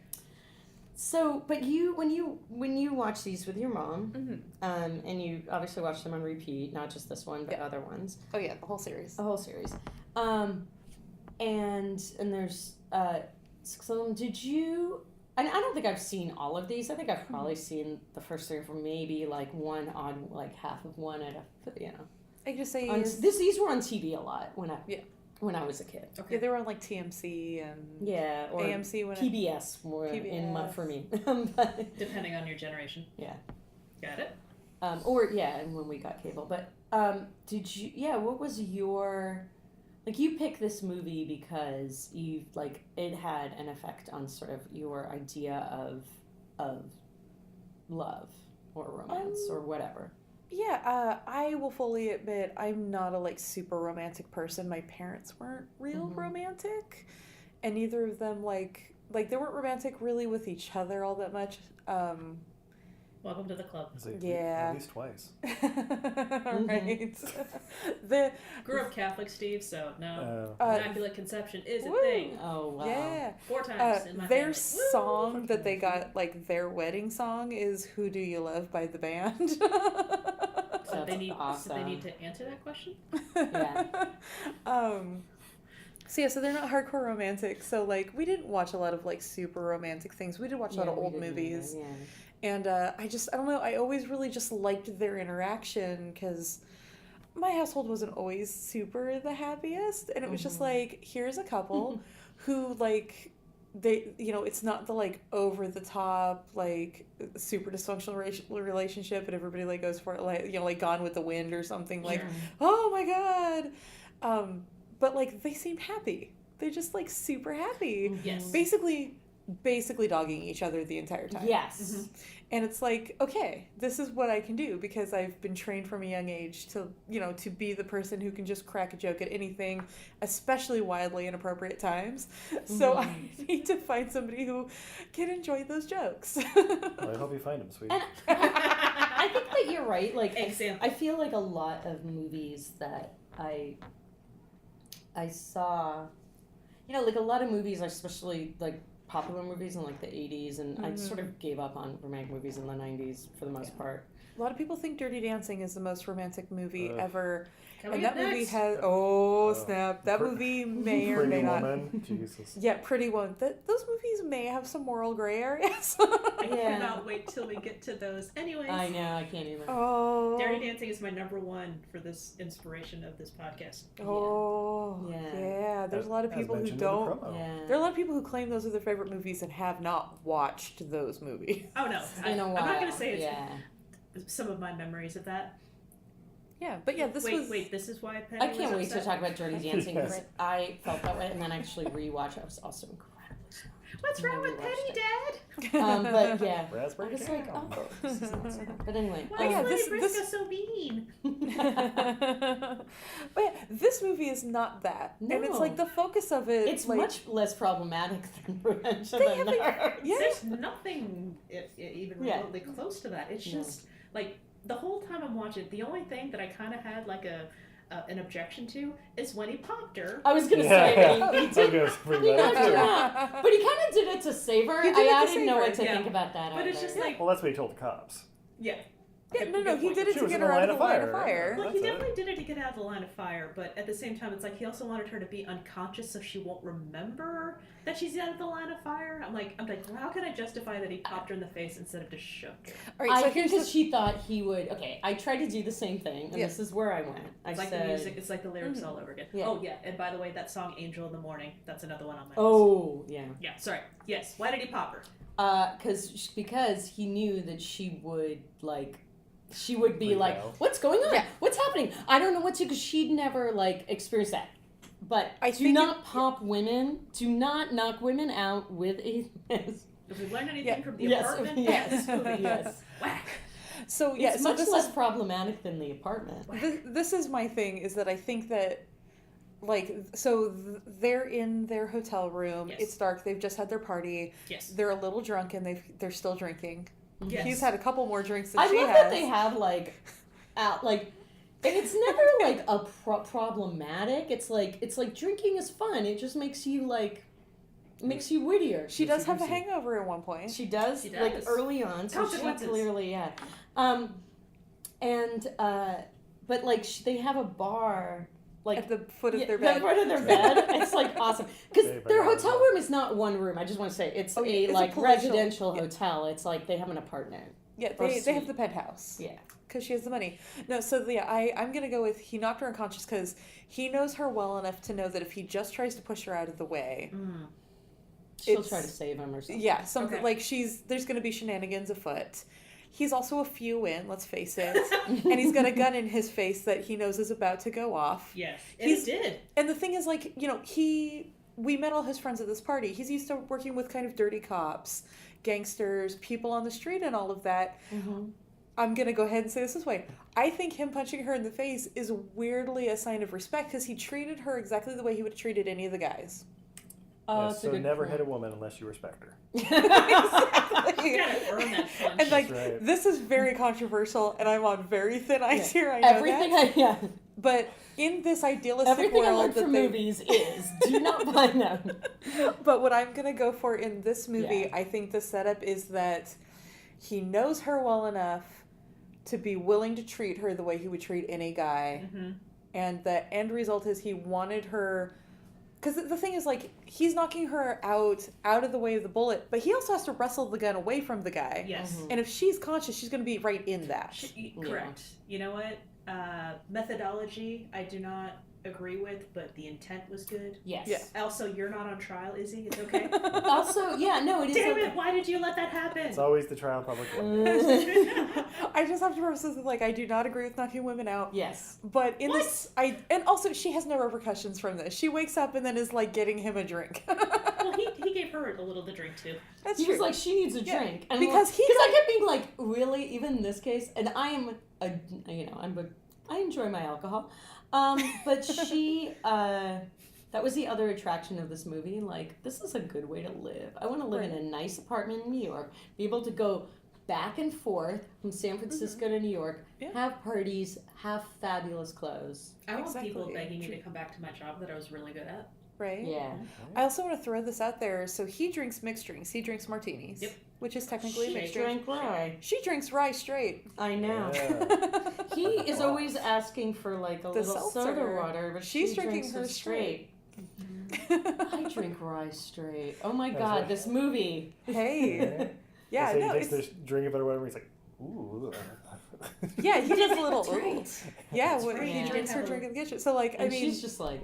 So, but when you watch these with your mom, Mhm. and you obviously watch them on repeat, not just this one, but Yeah. other ones, Oh yeah, the whole series. a whole series, and there's 6 of them. Did you? And I don't think I've seen all of these. I think I've probably seen the first 3 or maybe like one on like half of one at a I just say these were on TV a lot when I was a kid. Okay. yeah, they were on like TMC and Yeah, or AMC when PBS more in PBS. for me. But, Depending on your generation. yeah. Got it. And when we got cable. But did you? Yeah, what was your? Like you picked this movie because you like it had an effect on sort of your idea of love or romance or whatever. Yeah, I will fully admit I'm not a like super romantic person. My parents weren't real romantic, and neither of them like they weren't romantic really with each other all that much. Welcome to the club. It's like Yeah. At least twice. Right. the Grew up Catholic, Steve, so no. Uh, Immaculate conception is a woo. thing. Oh wow. yeah. 4 times in my Their family. song that they got, like their wedding song, is "Who Do You Love" by the band. So they That's need awesome. so they need to answer that question. Yeah. So yeah, so they're not hardcore romantic. So like we didn't watch a lot of like super romantic things. We did watch a lot of we old didn't movies, either, yeah. and I don't know. I always really just liked their interaction because my household wasn't always super the happiest, and it was just like, here's a couple who like they, you know, it's not the like over the top like super dysfunctional relationship and everybody like goes for it, like, you know, like Gone with the Wind or something, like, Sure. oh my god. But like they seemed happy. They're just like super happy. Yes. Basically dogging each other the entire time. Yes. And it's like, okay, this is what I can do because I've been trained from a young age to, you know, to be the person who can just crack a joke at anything, especially wildly inappropriate times. So I need to find somebody who can enjoy those jokes. Well, I hope you find them, sweet. And I think that you're right. Like, Example. I feel like a lot of movies that I saw, you know, like a lot of movies, especially like popular movies in like the 80s, and I sort of gave up on romantic movies in the 90s for the most part. A lot of people think Dirty Dancing is the most romantic movie ever. Can we And get that movie next? has, snap, that movie may or Pretty may not. Woman. Jesus. Yeah, Pretty Woman. Those movies may have some moral gray areas. I Yeah. cannot wait till we get to those. Anyways. I know, I can't even. Oh. Dirty Dancing is my #1 for this inspiration of this podcast. Oh. Yeah. Yeah. There's a lot of As people who mentioned in the don't. promo. Yeah. There are a lot of people who claim those are their favorite movies and have not watched those movies. Oh no, In a I'm while. not gonna say it's Yeah. some of my memories of that. Yeah, but yeah, this was. Wait, this is why Penny I can't was wait to upset? talk about Dirty Dancing Yes. because I felt that way, and then I actually rewatched. I was also incredibly smart. What's wrong with Penny, Dad? But yeah, I Raspberry was like, jam. oh, this is not smart. But anyway, Why yeah, is Lady this- Briscoe so mean? But yeah, this movie is not that, and it's No. like the focus of it. it's like, much less problematic than Revenge of They the have Nerds. Yeah. There's nothing even Yeah. remotely close to that. It's No. just like the whole time I'm watching, the only thing that I kind of had like an objection to is when he popped her. I was gonna Yeah. say that he I was did. gonna bring He that knocked up, her too. out. But he kind of did it to save her. He did it I to didn't save know her. what to Yeah. think about that. But it's either. just like, Well, that's what he told the cops. yeah. Yeah, no, Good he point. did it She to was get in her the out of the line of fire. fire. Well, he That's it. definitely did it to get out of the line of fire, but at the same time, it's like he also wanted her to be unconscious so she won't remember that she's out of the line of fire. I'm like, well, how can I justify that he popped her in the face instead of just shook her? All right, so I think here's because the, she thought he would. Okay, I tried to do the same thing, and Yeah. this is where I went. I It's like said, the music, it's like the lyrics all over again. Yeah. Oh yeah, and by the way, that song "Angel in the Morning," that's another one on my list. "Oh yeah," Yeah, sorry. Yes. Why did he pop her? because he knew that she would she would be like, Rebel. "What's going on? Yeah. What's happening? I don't know what to." Because she'd never experienced that. But I do think not pop women. Do not knock women out with a. If we learned anything Yeah. from the Yes, apartment, yes, this movie, yes. whack. So yeah, It's so much this less is problematic than the apartment. this is my thing, is that I think that, like, so they're in their hotel room. Yes. It's dark. They've just had their party. Yes. They're a little drunk and they're still drinking. Yes. He's had a couple more drinks than I she love has. that they have like, like, and it's never like a problematic. It's like drinking is fun. It just makes you like, makes you wittier. She does have a hangover at one point. She does, She like does. early on. So she Consequences. clearly, yeah. But like they have a bar. Like At the foot of yeah, their bed. The foot of their bed. It's like awesome because Saved by their the hotel Bell. room is not one room. I just want to say it's It's a like palatial- residential hotel. It's like they have an apartment. Yeah, Or they have suite. the penthouse. Yeah. Because she has the money. No, so yeah, I'm going to go with he knocked her unconscious because he knows her well enough to know that if he just tries to push her out of the way, She'll It's- try to save him or something. yeah, something Okay. like there's going to be shenanigans afoot. He's also a few in, let's face it. And he's got a gun in his face that he knows is about to go off. Yes. And He's- it did. And the thing is, like, you know, we met all his friends at this party. He's used to working with kind of dirty cops, gangsters, people on the street and all of that. Mm-hmm. I'm going to go ahead and say this way. I think him punching her in the face is weirdly a sign of respect because he treated her exactly the way he would have treated any of the guys. That's a so good never point. hit a woman unless you respect her. You gotta earn that punch. And like, That's right. this is very controversial and I'm on very thin ice here. I know Everything that. yeah. But in this idealistic Everything I world learned that from they... movies is do not buy them. But what I'm going to go for in this movie, Yeah. I think the setup is that he knows her well enough to be willing to treat her the way he would treat any guy. Mm-hmm. And the end result is he wanted her... Because the thing is, like, he's knocking her out of the way of the bullet, but he also has to wrestle the gun away from the guy. Yes. Mhm. And if she's conscious, she's going to be right in that. Correct. You know what? Methodology, I do not agree with, but the intent was good. Yes. Yeah. Also, you're not on trial, Izzy. It's okay. Also, yeah, no, it is. Damn like- it! Why did you let that happen? It's always the trial public. I just have to preface this with, like, I do not agree with knocking women out. Yes. But in this, and also she has no repercussions from this. She wakes up and then is like getting him a drink. Well, he gave her a little to drink too. That's He true. was like, she needs a Yeah, drink. And because like, he I kept being like, really, even in this case, and I am I enjoy my alcohol, but she, that was the other attraction of this movie. Like, this is a good way to live. I want to live in a nice apartment in New York, be able to go back and forth from San Francisco to New York, Yeah. have parties, have fabulous clothes. I want people Exactly. begging me to come back to my job that I was really good at. right? Yeah. I also want to throw this out there. So he drinks mixed drinks. He drinks martinis, Yep. which is technically a She mixed drink. Drink rye. She drinks rye straight. I know. Yeah. He is always asking for like a The little soda seltzer. water, but She's she drinking drinks her it straight. I drink rye straight. Oh my That's god, right. this movie. Hey. Yeah, So no, he takes it's, this drink of it or whatever. He's like, ooh. yeah, he does a little. That's right. Yeah, That's when right. he Yeah. drinks her drink in the kitchen. So like, And I mean, she's just like,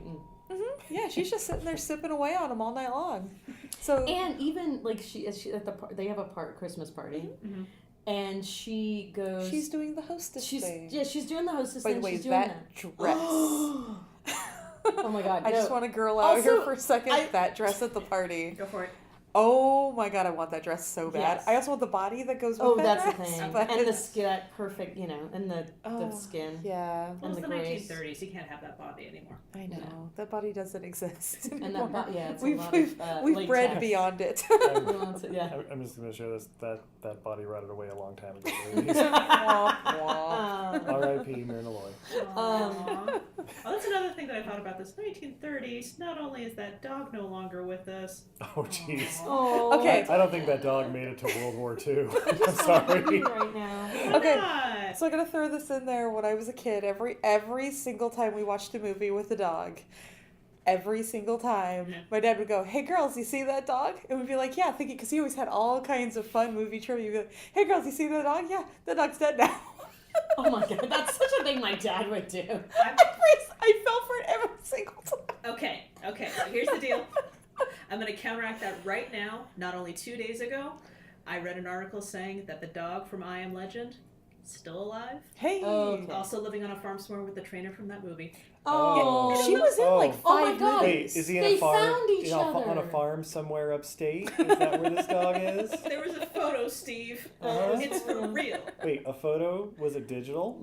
yeah, she's just sitting there sipping away on him all night long. So and even like she at the they have a Christmas party, Mm-hmm. and she goes. she's doing the hostess she's thing. she's doing the hostess By the thing. way, She's doing that dress. oh my god! I just no. want to girl out here Also, for a second. I- That dress at the party. Go for it. Oh my god, I want that dress so bad. Yes. I also want the body that goes with Oh, that that's the dress. thing. but And the it's- skin, that perfect, and the Oh, skin. Yeah, Well, it's And the the grace. 1930s. You can't have that body anymore. I know. Yeah. That body doesn't exist And anymore. that, yeah, it's we've a lot we've, of, we've bred latex. beyond it. Yeah. I'm just going to share this. That body rotted away a long time ago. Womp, womp. R.I.P. Myrna Loy. Aww. Oh, that's another thing that I thought about this 1930s. Not only is that dog no longer with us. Oh, jeez. Oh, Okay. I don't think that dog made it to World War II. I'm sorry. right now. Why Okay. not? So I'm gonna throw this in there. When I was a kid, every single time we watched a movie with a dog, every single time my dad would go, "Hey girls, you see that dog?" And we'd be like, "Yeah," thinking because he always had all kinds of fun movie trivia. He'd be like, "Hey girls, you see that dog? Yeah, that dog's dead now." Oh my god, that's such a thing my dad would do. I fell for it every single time. Okay, so here's the deal. I'm going to counteract that right now. Not only 2 days ago, I read an article saying that the dog from I Am Legend still alive. Hey. Okay. Also living on a farm somewhere with the trainer from that movie. Oh, Yeah, she was in like Oh my 5 God. Wait, movies. is he in They a farm? found each on a other. farm somewhere upstate? Is that where this dog is? There was a photo, Steve. Uh-huh. It's for real. Wait, a photo? Was it digital?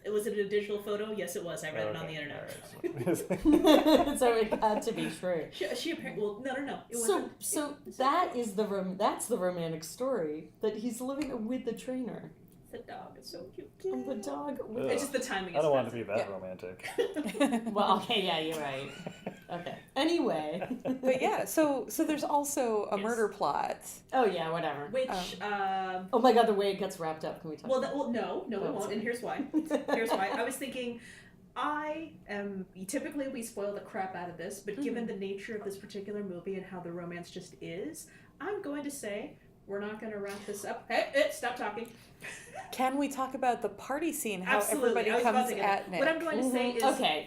Was it a digital photo? Yes, it was. I read it on the Okay, internet. all right. So it had to be true. She apparently. Well, no. It So wasn't. so that is that's the romantic story, that he's living with the trainer. The dog is so cute. And the dog. Ugh. It's just the timing. I don't want is to be that romantic. Well, okay, yeah, you're right. Okay. Anyway. But yeah, so there's also a Yes. murder plot. Oh yeah, whatever. Which. Oh my God, the way it gets wrapped up. Can we talk? No, we Oh, won't. sorry. And here's why. Here's why. I was thinking, typically we spoil the crap out of this, but given the nature of this particular movie and how the romance just is, I'm going to say we're not going to wrap this up. Hey, stop talking. Can we talk about the party scene? How Absolutely. I everybody was about comes to get at it. Nick. What I'm going to say is, Okay,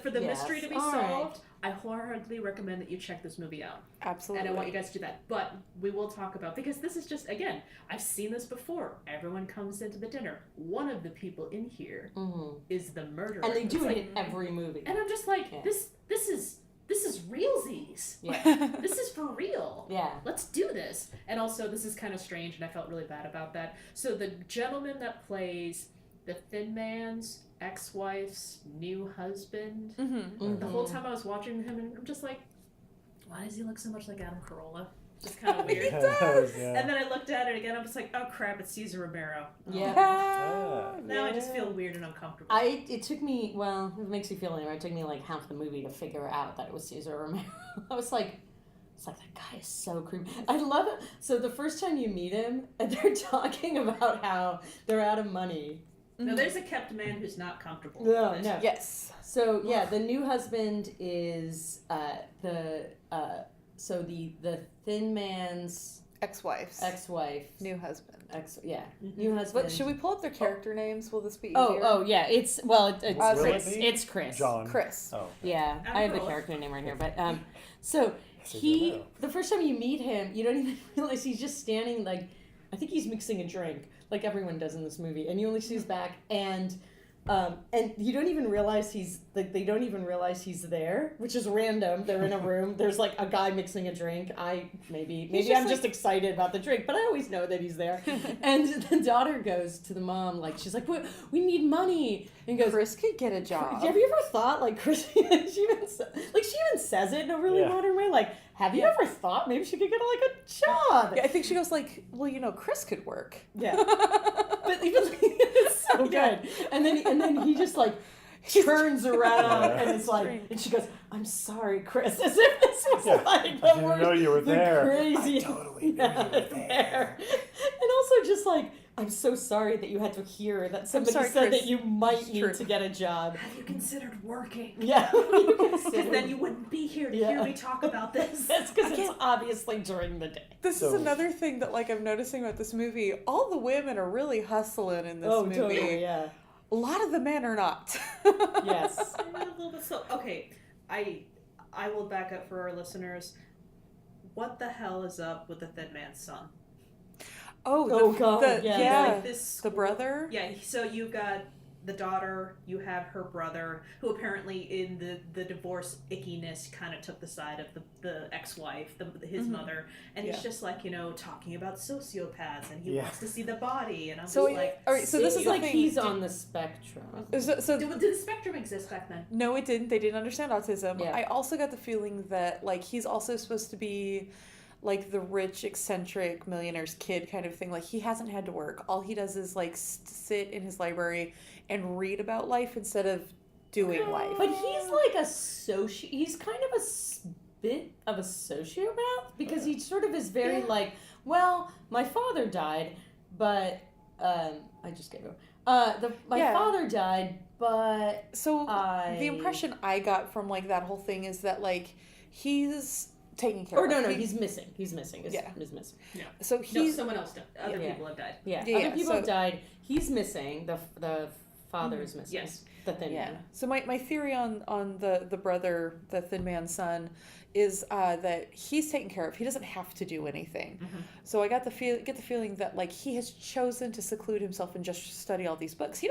for the Yes. mystery to be All right. solved, I wholeheartedly recommend that you check this movie out. Absolutely. And I want you guys to do that. But we will talk about, because this is just, again, I've seen this before. Everyone comes into the dinner. One of the people in here is the murderer. And they do It's it like- in every movie. And I'm just like, Yeah. this is realsies. Yeah. This is for real. Yeah. Let's do this. And also, this is kind of strange, and I felt really bad about that. So the gentleman that plays the Thin Man's ex-wife's new husband, the whole time I was watching him, and I'm just like, why does he look so much like Adam Carolla? Just kind of weird. Yeah. And then I looked at it again. I'm just like, oh crap, it's Cesar Romero. Yeah. Ah. Now I just feel weird and uncomfortable. It took me, well, it makes you feel anyway. It took me like half the movie to figure out that it was Cesar Romero. I was like, it's like, that guy is so creepy. I love it. So the first time you meet him, and they're talking about how they're out of money. No, there's a kept man who's not comfortable. No, with this. no. Yes. So yeah, the new husband is the Thin Man's Ex-wives. ex-wife. New husband. New husband. But should we pull up their character names? Will this be easier? Oh yeah, it's Will Chris. it be? It's Chris. John. Chris. Oh. Yeah, Adam I have the Carolla. character name right here, but so Cesar Romero. the first time you meet him, you don't even realize he's just standing like, I think he's mixing a drink, like everyone does in this movie, and you only see his back, and you don't even realize they don't even realize he's there, which is random. They're in a room. There's like a guy mixing a drink. Maybe I'm just excited about the drink, but I always know that he's there. And the daughter goes to the mom, like, she's like, we need money. And goes, Chris could get a job. have you ever thought, like, Chris, she even says it in a really modern way, like, have you ever thought maybe she could get like a job? Yeah, I think she goes like, well, Chris could work. Yeah. But even it's so good. And then he just like turns around and it's like, and she goes, I'm sorry, Chris, as if this was like the I didn't know you were there. crazy. I totally knew you were there. And also just like, I'm so sorry that you had to hear that somebody sorry, said Chris. that you might It's need true. to get a job. Have you considered working? Yeah. Because then you wouldn't be here to hear me talk about this. That's because it's obviously during the day. This is So- another thing that like I'm noticing about this movie. All the women are really hustling in this movie. Totally, yeah. A lot of the men are not. Yes. A little bit so. Okay, I will back up for our listeners. What the hell is up with the Thin Man's son? Oh, God, yeah. yeah, Like this the brother. Yeah, so you've got the daughter, you have her brother, who apparently in the divorce ickiness kind of took the side of the ex-wife, his mother, and he's just like, talking about sociopaths, and he wants to see the body, and I'm So just like, all right, so this Seems is the like thing. he's on the spectrum. So did the spectrum exist back then? no, it didn't. They didn't understand autism. Yeah. I also got the feeling that like he's also supposed to be like the rich, eccentric millionaire's kid kind of thing. Like he hasn't had to work. All he does is like sit in his library and read about life instead of doing life. But he's like he's kind of bit of a sociopath because he sort of is very like, well, my father died, but I just gave him. My father died, but So the impression I got from like that whole thing is that like he's taking care of. He's missing. He's missing. He's missing. No. So No, he's someone else died. Other people have died. Yeah, Yeah, other people so- have died. He's missing. The father is missing. Yes. The thin Yeah. man. So my theory on the brother, the thin man's son, is that he's taken care of. He doesn't have to do anything. So I get the feeling that like he has chosen to seclude himself and just study all these books. He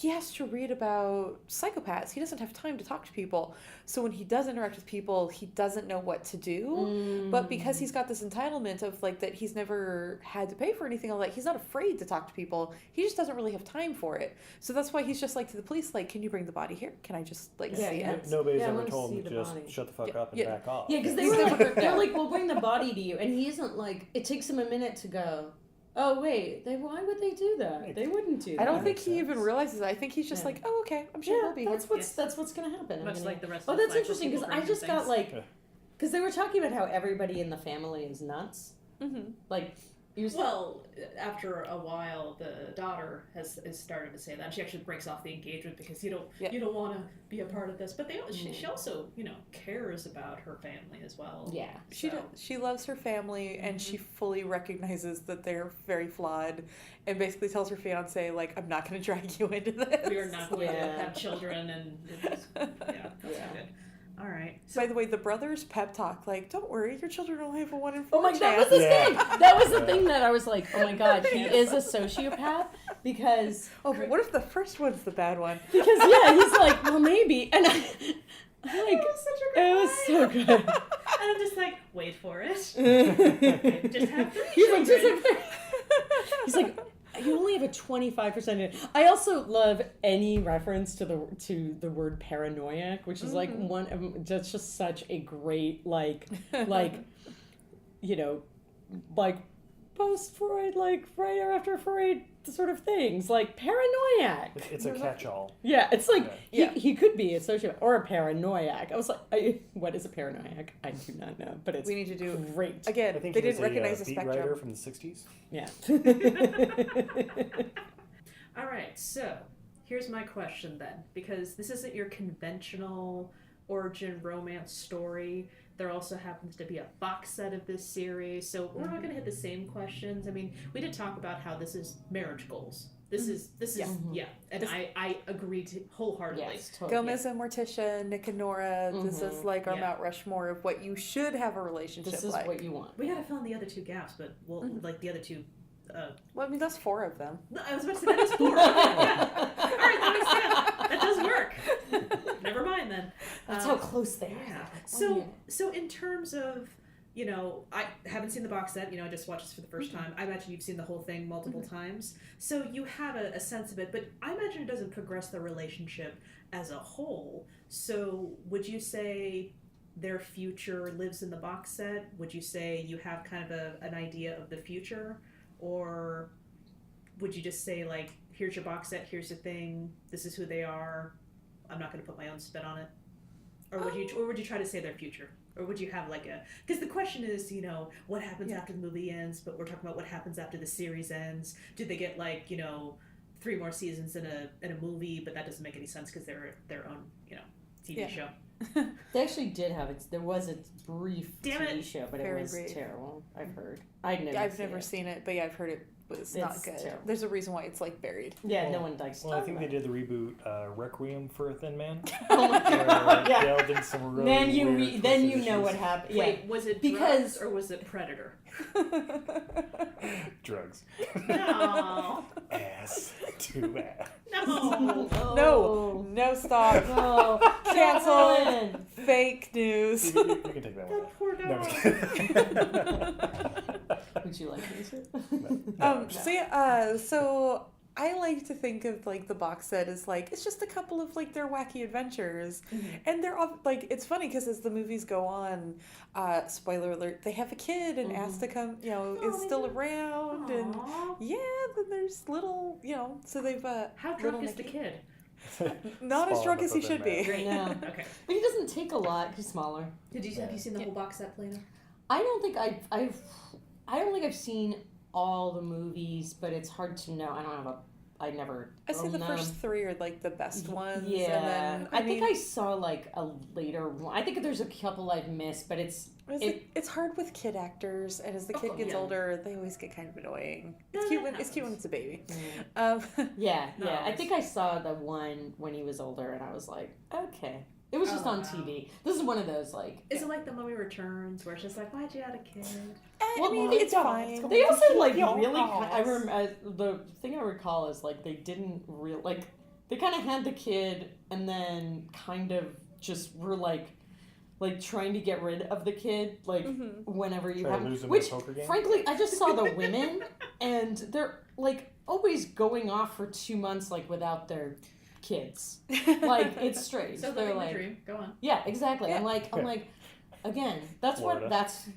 has to read about psychopaths. He doesn't have time to talk to people. So when he does interact with people, he doesn't know what to do. But because he's got this entitlement of like that he's never had to pay for anything, all that, he's not afraid to talk to people. He just doesn't really have time for it. So that's why he's just like to the police, like, can you bring the body here? Can I just like see it? Nobody's Yeah, I ever wanna told see him to the just body. shut the fuck up and Yeah. back off. Yeah, because He's never heard they're that. like, we'll bring the body to you, and he isn't like. It takes him a minute to go. Oh wait, why would they do that? They wouldn't do that. I don't think makes he even sense. realizes it. I think he's just like, oh, okay, I'm sure Yeah, he'll be that's here. what's gonna happen. Much like the rest Oh, of his that's life, interesting people because I bring just him got things. like, because they were talking about how everybody in the family is nuts. Mm-hmm. Like, you Well, after a while, the daughter has started to say that. She actually breaks off the engagement because you don't want to be a part of this. But she also cares about her family as well. yeah. She loves her family and she fully recognizes that they're very flawed, and basically tells her fiance like, I'm not going to drag you into this. We are not going to Yeah. have children, and that's good. All right. By the way, the brother's pep talk, like, don't worry, your children only have a 1 in 4 Oh my god, that chance. was the Yeah. thing. That was the thing that I was like, oh my god, he is a sociopath because Oh, but what if the first one's the bad one? he's like, well maybe, and I'm like, It was such a good it was so good. And I'm just like, wait for it. Just have 3 He's like, children. he's like, you only have a 25%. I also love any reference to the word paranoiac, which is like one of that's just such a great like post Freud, like right after Freud sort of things, like paranoiac. It's a catch-all. Yeah, it's like Yeah. he could be a sociopath or a paranoiac. I was like, what is a paranoiac? I do not know, but it's We need to do great. again. I think They he was didn't recognize the beat writer spectrum. from the 60s. Yeah. All right, so here's my question then, because this isn't your conventional origin romance story. There also happens to be a box set of this series, so we're not going to hit the same questions. I mean, we did talk about how this is marriage goals. This is and I agree wholeheartedly. Yes, totally. Gomez and Morticia, Nick and Nora. This is like our Yeah. Mount Rushmore of what you should have a relationship This is like. what you want. We got to fill in the other 2 gaps, but we'll like the other 2. Well, I mean, that's 4 of them. No, I was about to say that is 4. Yeah. All right, that makes sense. That does work. Never mind then. That's how close they Yeah. are. So in terms of, I haven't seen the box set. I just watched this for the first time. I imagine you've seen the whole thing multiple times. So you have a sense of it, but I imagine it doesn't progress the relationship as a whole. So would you say their future lives in the box set? Would you say you have kind of an idea of the future? Or would you just say, like, here's your box set, here's the thing, this is who they are, I'm not going to put my own spin on it? Or would you try to say their future? Or would you have like because the question is, what happens after the movie ends, but we're talking about what happens after the series ends. Do they get 3 more seasons in a movie, but that doesn't make any sense because they're their own, TV show. They actually did have it. There was a brief Damn TV it. show, but Very it was brief. terrible. I've heard. I've never seen it, but yeah, I've heard it was not It's good. terrible. There's a reason why it's like buried. Yeah, no one likes. Well, I think they did the reboot Requiem for a Thin Man. Oh my god! Yeah. Yeah. Delved into some really Then you weird then you twisted know what issues. happened. Wait, was it Because- drugs or was it Predator? Drugs. No. Ass to ass. No. No, no, stop. No. Cancel. Cancel. Fake news. You can take that one. That poor No, I'm dog. just kidding. Would you like to? So yeah, so I like to think of like the box set as like it's just a couple of like their wacky adventures, and they're all like it's funny because as the movies go on, spoiler alert, they have a kid and Asta come, is still around, and Aw. yeah, then there's little, so they've How little drunk is the Nicky. kid? Not as Spawn drunk up as he with should them, be. Great. No. Okay. But he doesn't take a lot. He's smaller. Have you seen the whole box set, Plano? I don't think I don't think I've seen all the movies, but it's hard to know. I I never. I say the owned first them. 3 are like the best ones. Yeah, And then, I think I saw like a later one. I think there's a couple I've missed, but it's hard with kid actors, and as the kid gets older, they always get kind of annoying. It's cute when it's a baby. Yeah. No, I think I saw the one when he was older, and I was like, okay. It was just on TV. This is one of those like. Is it like The Mummy Returns, where it's just like, why'd you add a kid? I mean, it's fine. They also like Your really. house. I remember the thing I recall is like they didn't real like they kind of had the kid and then kind of just were like trying to get rid of the kid like whenever you have which frankly I just saw the women and they're like always going off for 2 months like without their kids. Like it's strange. So they're living like the dream. Go on. yeah, exactly. Yeah. I'm like again that's Florida. what that's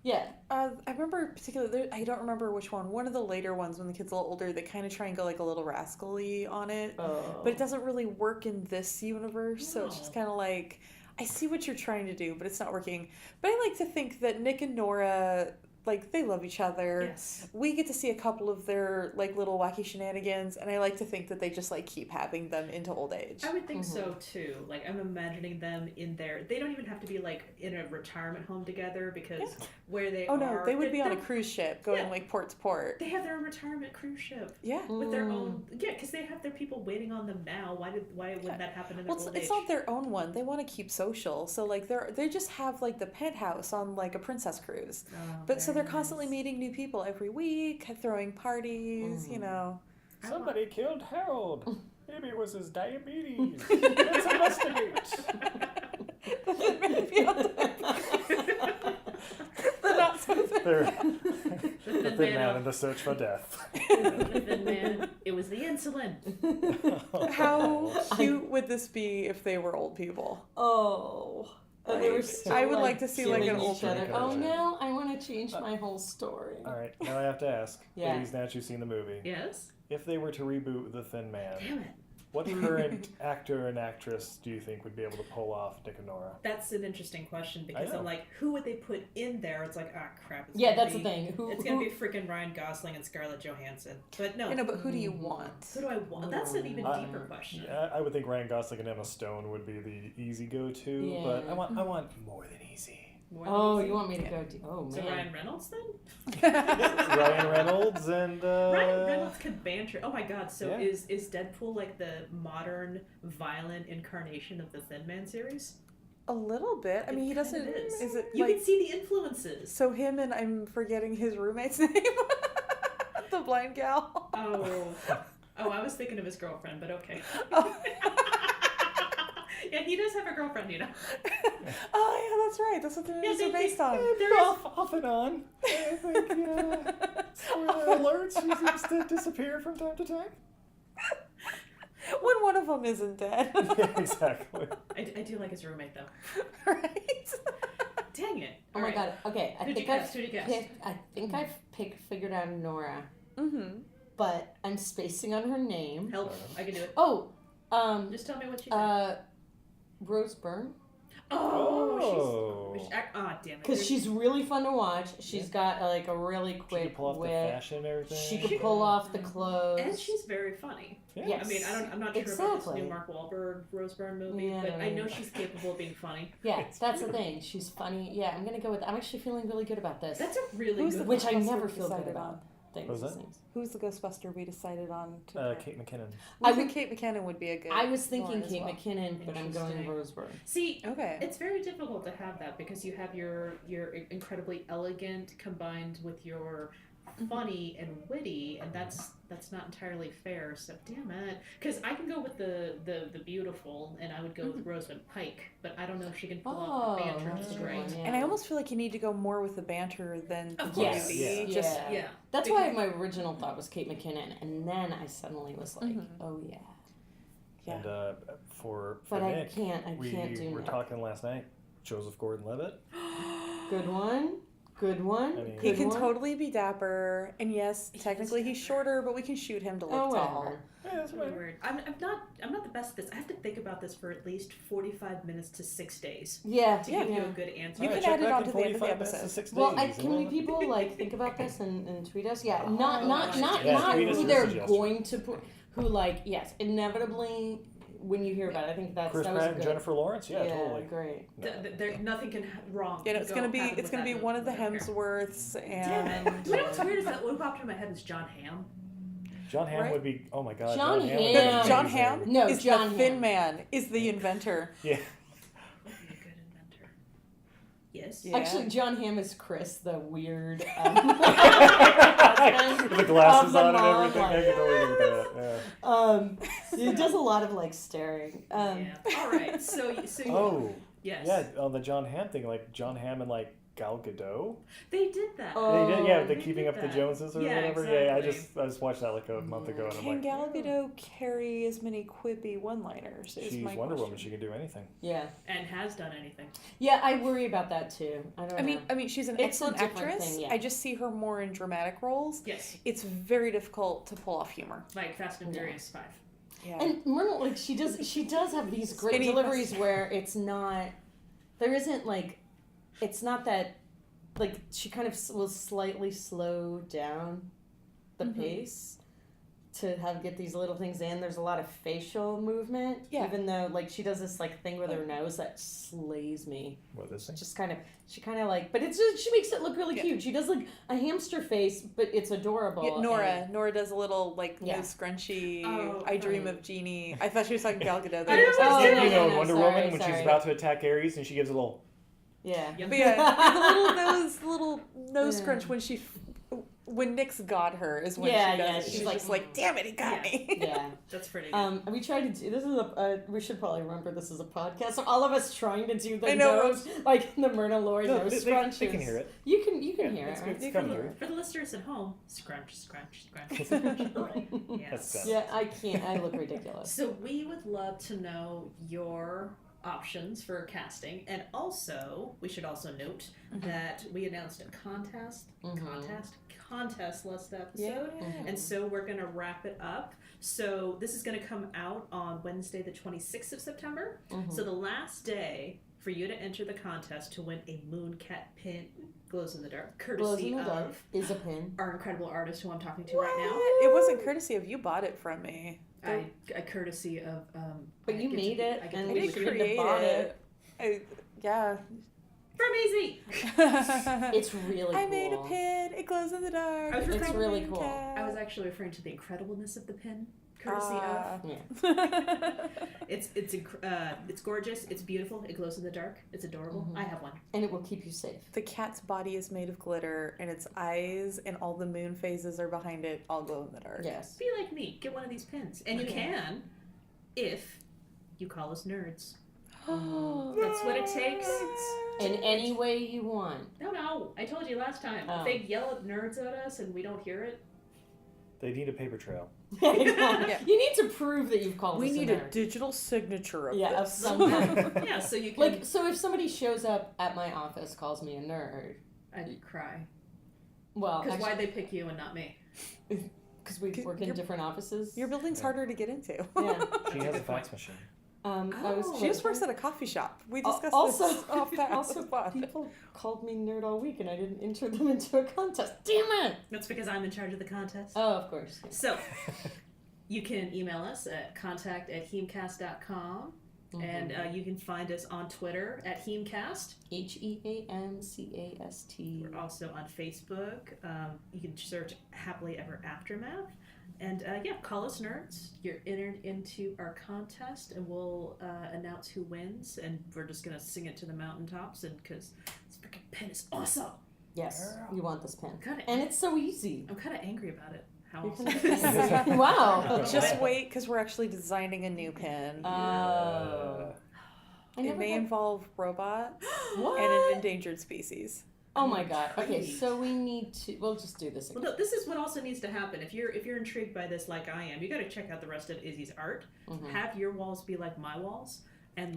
yeah. I remember particularly, I don't remember which one. One of the later ones when the kid's a little older, they kind of try and go like a little rascally on it. Oh. But it doesn't really work in this universe, so it's just No. kind of like, I see what you're trying to do, but it's not working. But I like to think that Nick and Nora, like, they love each other. Yes. We get to see a couple of their, like, little wacky shenanigans, and I like to think that they just, like, keep having them into old age. I would think so too. Like I'm imagining them in there. They don't even have to be like in a retirement home together because where they Oh, are. no, they would be on a they're- cruise ship going, like, port to port. They have their own retirement cruise ship Yeah. with their own. Yeah, because they have their people waiting on them now. Why wouldn't that happen in their Well, old it's age? not their own one. They want to keep social, so like they just have like the penthouse on like a princess cruise. Oh, But so very they're constantly nice. meeting new people every week, throwing parties. You know. Somebody killed Harold. Maybe it was his diabetes. Let's investigate. The not so They're The the thin man in the search for death. The thin man. It was the insulin. How cute would this be if they were old people? Oh. And they were Like, still, I would like to see, like, killing an old each other. person. Oh, now I want to change my whole story. All right, now I have to ask. Yeah. Ladies, now that you've seen the movie, Yes. if they were to reboot The Thin Man, Damn it. what current actor and actress do you think would be able to pull off Nick and Nora? That's an interesting question because know. I'm like, who would they put in there? It's like, crap. It's Yeah, gonna that's be, the thing. It's gonna be freaking Ryan Gosling and Scarlett Johansson. But no. You know, but who do you want? Who do I want? That's an even deeper question. Yeah, I would think Ryan Gosling and Emma Stone would be the easy go-to, Yeah. but I want more than easy. More than Oh, easy. you want me to go do? Oh man. So Ryan Reynolds then? Ryan Reynolds and Ryan Reynolds could banter. Oh my god! So yeah. is Deadpool like the modern violent incarnation of the Thin Man series? A little bit. I mean, he It kind doesn't. of is. Is it You like can see the influences. so? Him and I'm forgetting his roommate's name. The blind gal. Oh, I was thinking of his girlfriend, but okay. Yeah, he does have a girlfriend, you know. Oh yeah, that's right. That's what the movies are based on. There is. off and on. I think, spoiler alerts, she seems to disappear from time to time. When one of them isn't dead. Yeah, exactly. I do like his roommate though. Right. Dang it! Oh my god. Okay, I Who'd you think I've guess? Who'd you guess? picked. I think I've figured out Nora, Mm-hmm. but I'm spacing on her name. Help! I can do it. Oh, Just tell me what you think. Rose Byrne. Oh. She's damn it! Because she's really fun to watch. She's got like a really She quick could pull off the wit. fashion and everything. She could pull off the clothes. and she's very funny. Yeah. Yes. I mean, I'm not sure about this Exactly. new Mark Wahlberg Rose Byrne movie, Yeah, but I know right. she's capable of being funny. Yeah, that's the thing. She's funny. Yeah, I'm gonna go with. I'm actually feeling really good about this. That's a really Who's good the Which I Ghostbusters never we feel good decided about. on? Things. What was these that? things. Who's the Ghostbuster we decided on? To Kate McKinnon. I think Kate McKinnon would be a good. I was thinking Nora as Kate well. McKinnon, but I'm going Interesting. Rose Byrne. See, Okay. it's very difficult to have that because you have your incredibly elegant combined with your funny and witty, and that's not entirely fair. So damn it, because I can go with the beautiful, and I would go with Rosamund Pike, but I don't know if she can pull off the banter that's just a good right. one, yeah. And I almost feel like you need to go more with the banter than the Of course. movie. Yeah. Just Yeah, That's why my original thought was Kate McKinnon, and then I suddenly was like, oh yeah. Yeah. And for But I Nick, can't we do were Nick. talking last night. Joseph Gordon-Levitt. Good one. Good one. I mean- He Good can one. totally be dapper, and yes, technically he's shorter, but we can shoot him to look Oh, tall. whatever. Yeah, that's Really fine. weird. I'm not the best at this. I have to think about this for at least 45 minutes to 6 days Yeah. to give you a good answer. You Alright, can check add it back on in to the end of the 45 minutes to episode. 6 Well, days, can we people like think about this and tweet us? Yeah, Oh, not yeah, tweet us who your they're suggestion. going to put. Who like yes, inevitably when you hear about it, I think Chris that was Pratt and good. Jennifer Lawrence? Yeah, totally. Great. Nothing can wrong. You know, it's go gonna be happen with that one of the movie. Hemsworths, Damn it. and You know what's weird is that what popped into my head is John Hamm. John Hamm Right? would be. Oh my God. John would be Hamm. John amazing. Hamm No, is John the Thin Hamm. Man, is the inventor. Yeah. Would be a good inventor. Yes. Yeah. Actually, John Hamm is Chris, the weird. With the glasses Of the on and mom, everything. I like- can totally think of that. He does a lot of like staring. Yeah. All right. So you, Yeah. Oh. yes. Yeah, on the John Hamm thing, like John Hamm and like Gal Gadot. They did that. Oh. They did, yeah, the they Keeping did Up the that. Joneses or Yeah, whatever. Yeah, exactly. I just watched that like a month ago, and I'm Can like, Gal Gadot carry as many quippy one-liners? Is she's my Wonder question. Woman. She can do anything. Yeah, And has done anything. yeah. I worry about that too. I don't I know. mean, she's an It's a excellent different actress. thing, yeah. I just see her more in dramatic roles. Yes. It's very difficult to pull off humor. Like Fast and Yeah. Furious 5. Yeah. And Myrna, like she does have these great Skinny deliveries person. where it's not, there isn't like, it's not that, like she kind of will slightly slow down the Mhm. pace to get these little things in. There's a lot of facial movement, Yeah. even though like she does this like thing with her nose that slays me. What this thing? Just kind of, she kind of like, but it's just, she makes it look really Yeah. cute. She does like a hamster face, but it's adorable. Yeah, Nora does a little like Yeah. nose scrunchy. Oh, I dream right. of Jeannie. I thought she was talking Gal Gadot. I know, Oh, You no, know, no, in no, Wonder sorry, Woman when she's sorry. about to attack Ares and she gives a little. Yeah. Yep. But yeah, the little nose Yeah. scrunch when Nick's got her is when Yeah, she does yeah, it. she's She's like, just like, damn it, he got Yeah. me. Yeah. That's pretty good. We tried to do this is we should probably remember this is a podcast. So all of us trying to do the I know. nose, like the Myrna Loy No, nose they scrunch. can hear it. You can Yeah, hear it's it. good. Right? It's coming through. For the listeners at home, scrunch, scrunch, scrunch. That's Yes. bad. Yeah, I can't. I look ridiculous. So we would love to know your options for casting, and also we should also note that we announced a contest last episode, Yeah. and so we're gonna wrap it up. So this is gonna come out on Wednesday, the 26th of September. So the last day for you to enter the contest to win a Mooncat pin, glows in the dark, Glows courtesy in the dark of is a pin. our incredible artist who I'm talking to What? right It wasn't courtesy of you. Bought it from me. now. A courtesy of. But I you get made to- it, I get and to I we be didn't shouldn't with have you. create bought it. Yeah. From Izzy. It's really I cool. made a pin. It glows in the dark. I was It's referring- really cool. I was actually referring to the incredibleness of the pin, courtesy of. Yeah. It's gorgeous. It's beautiful. It glows in the dark. It's adorable. I have one. And it will keep you safe. The cat's body is made of glitter, and its eyes and all the moon phases are behind it all glow in the dark. Yes. Be like me. Get one of these pins, and you can, if you call us nerds. That's what it takes. In any way you want. No. I told you last time. Oh. If they yell at nerds at us and we don't hear it, They need a paper trail. Yeah. You need to prove that you've called We us need a a nerd. digital signature of Yeah, of this. some kind. yeah. So you can. Like, so if somebody shows up at my office, calls me a nerd, I'd cry. well, Because why'd they pick you and not me? because we work in Your- different offices. Your building's Yeah. harder to get into. Yeah. She has a fax machine. I was Oh. She just works at a coffee shop. We discussed also, this off the also pod. people called me nerd all week, and I didn't enter them into a contest. Damn it! That's because I'm in charge of the contest. Oh, of course. So, you can email us at contact@heamcast.com, and you can find us on Twitter at HEAMCast. HEAMCAST. We're also on Facebook. You can search Happily Ever Aftermath. And call us nerds. You're entered into our contest, and we'll announce who wins. And we're just going to sing it to the mountaintops, and because this freaking pen is awesome. Yes, you want this pen, Kinda- and it's so easy. I'm kind of angry about it. How You're awesome kind it is. of- wow. Just wait, because we're actually designing a new pin. I It never may had- involve robots What? and an endangered species. Oh my god. Okay, Intrigued. so we need to. We'll just do this Well, again. no, this is what also needs to happen. If you're intrigued by this like I am, you got to check out the rest of Izzy's art. Mhm. Have your walls be like my walls. And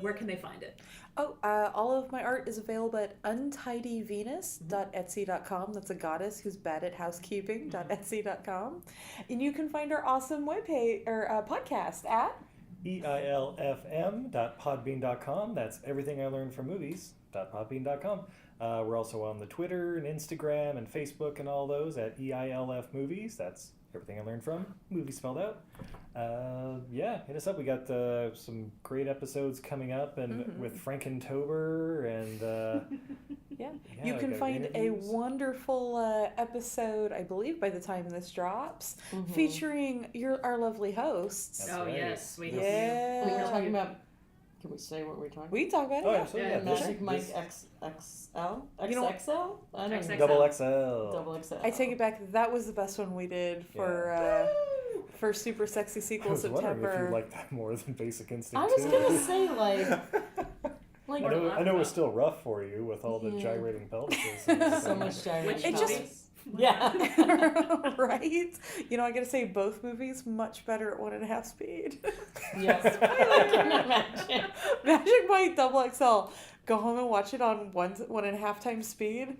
where can they find it? Oh, all of my art is available at untidyvenus.etsy.com. That's a goddess who's bad at housekeeping.etsy.com. And you can find our awesome webpage or podcast at EILFM.podbean.com. That's everything I learned from movies.podbean.com. We're also on the Twitter and Instagram and Facebook and all those at EILF Movies. That's everything I learned from movies spelled out. Hit us up. We got some great episodes coming up, and with Frankentober, and you can find interviews. A wonderful episode, I believe, by the time this drops, featuring our lovely hosts. That's right. Yes, we we were talking about. Can we say what we're talking about? We can talk about it. Oh, absolutely. Yeah, Magic Mike XXL? XXL? I don't know. Double XL. Double XL. I take it back. That was the best one we did for Super Sexy Sequel I was September. wondering if you liked that more than Basic Instinct. I was gonna say I know it was still rough for you with all the gyrating pelvises. So much gyrating It pelvis. Yeah. Right? You know, I gotta say, both movies much better at 1.5 speed. Yes. I can imagine. Magic Mike Double XL. Go home and watch it on 1.5 times speed.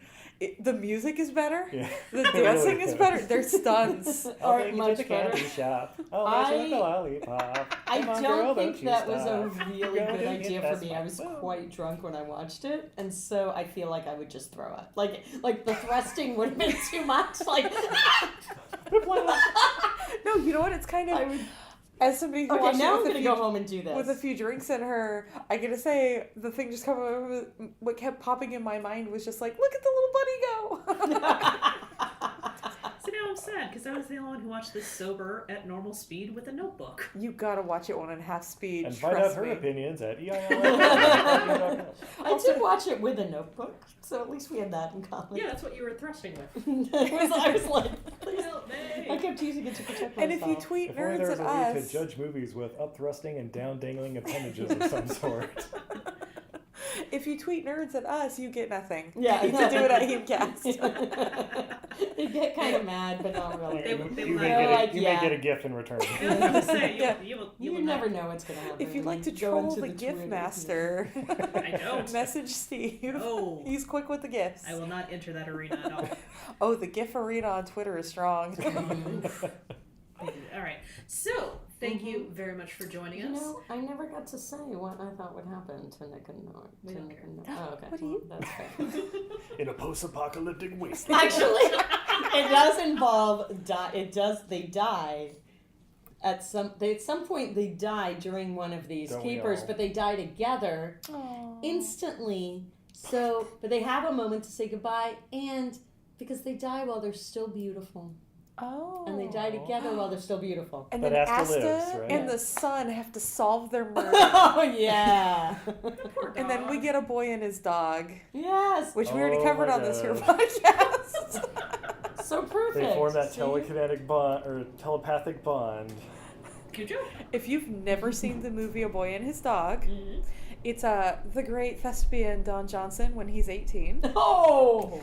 The music is better. Yeah. The dancing is better. Their stunts I'll are take you much to the better. candy shop. I'll let you the lollipop. I Come on, don't girl, think you that was a stop. really Go good do idea it, for that's me. my I was move. quite drunk when I watched it, and so I feel like I would just throw up. Like the thrusting would have been too much. Like, No, you know what? It's kind of. I would. As somebody who Okay, watched now it I'm with gonna a go few, home and do this. with a few drinks in her, I gotta say the thing just coming. What kept popping in my mind was just like, look at the little bunny go. So now I'm sad because I was the only one who watched this sober at normal speed with a notebook. You gotta watch it 1.5 speed. And find out trust her me. opinions at EIL. I did watch it with a notebook, so at least we had that in common. Yeah, that's what you were thrusting with. I was like, please Help me. I kept using it to protect myself. And if you tweet If only nerds there was at a way us, to judge movies with up-thrusting and down-dangling appendages of some sort. if you tweet nerds at us, you get nothing. Yeah, you need to do it at HEAMCast. They get kind of mad, but not really. You They're may get a GIF in return. I was going to say, you will never not. know what's going to happen. If you'd like to when you go troll into the GIF Twitter. master, I don't. message Steve. Oh. He's quick with the GIFs. I will not enter that arena at all. Oh, the GIF arena on Twitter is strong. All right. So, thank you very much for joining us. You know, I never got to say what I thought would happen to Nick and Nora. We don't care. Oh, okay. What do you- That's fair. In a post-apocalyptic wasteland. Actually, it does involve they die at some point. They die during one of these Don't we capers, all? but they die together instantly. So, but they have a moment to say goodbye, and because they die while they're still beautiful, Oh. and they die together while they're still beautiful. And But then Asta Asta lives, right? and the son have to solve their murder. Oh yeah. Poor And then we dog. get a boy and his dog, Yes. which we already Oh covered my on this here God. podcast. So perfect. They form that See? telekinetic bond or telepathic bond. Good job. If you've never seen the movie A Boy and His Dog, Mm-hmm. it's the great thespian Don Johnson when he's 18. Oh.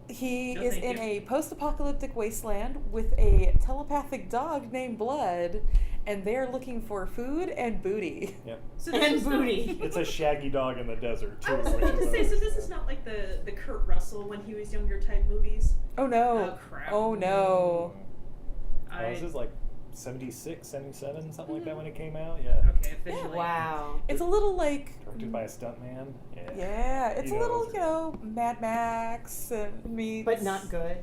He No, is thank in you. a post-apocalyptic wasteland with a telepathic dog named Blood, and they're looking for food and booty. So And is booty. It's a shaggy dog in the desert too. I was which about to is say, so this is not like the Kurt Russell when he was younger type movies. Oh no. Oh, crap. Oh no. This is like 76, 77, something like that when it came out. Yeah. Okay, officially. Wow. It's a little like, Directed by a stuntman. yeah, it's You a know little, it's- Mad Max and meets. But not good.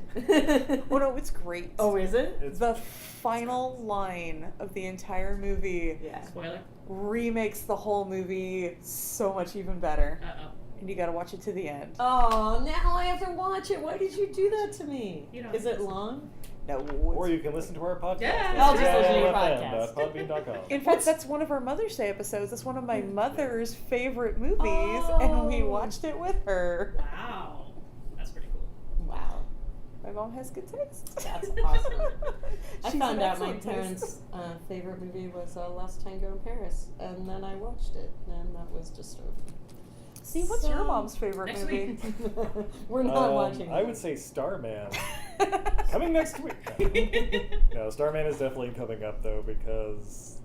Oh no, it's great. Oh, is it? It's The final line of the entire movie Yeah. Spoiler. remakes the whole movie so much even better. Uh-oh. And you gotta watch it to the end. Oh, now I have to watch it. Why did you do that to me? You don't Is have it to. long? No. Or you can listen to our podcast. Yeah. I'll just listen to your podcast. Podbean.com. In fact, that's one of our Mother's Day episodes. That's one of my mother's favorite movies, and we Oh. watched it with her. Wow. That's pretty cool. Wow. My mom has good taste. That's awesome. I She's found an out my excellent taste. parents' favorite movie was Last Tango in Paris, and then I watched it, and that was disturbing. See, what's your So- mom's favorite Next movie? We're not watching I it. would say Starman. Coming next week. No, Starman is definitely coming up though because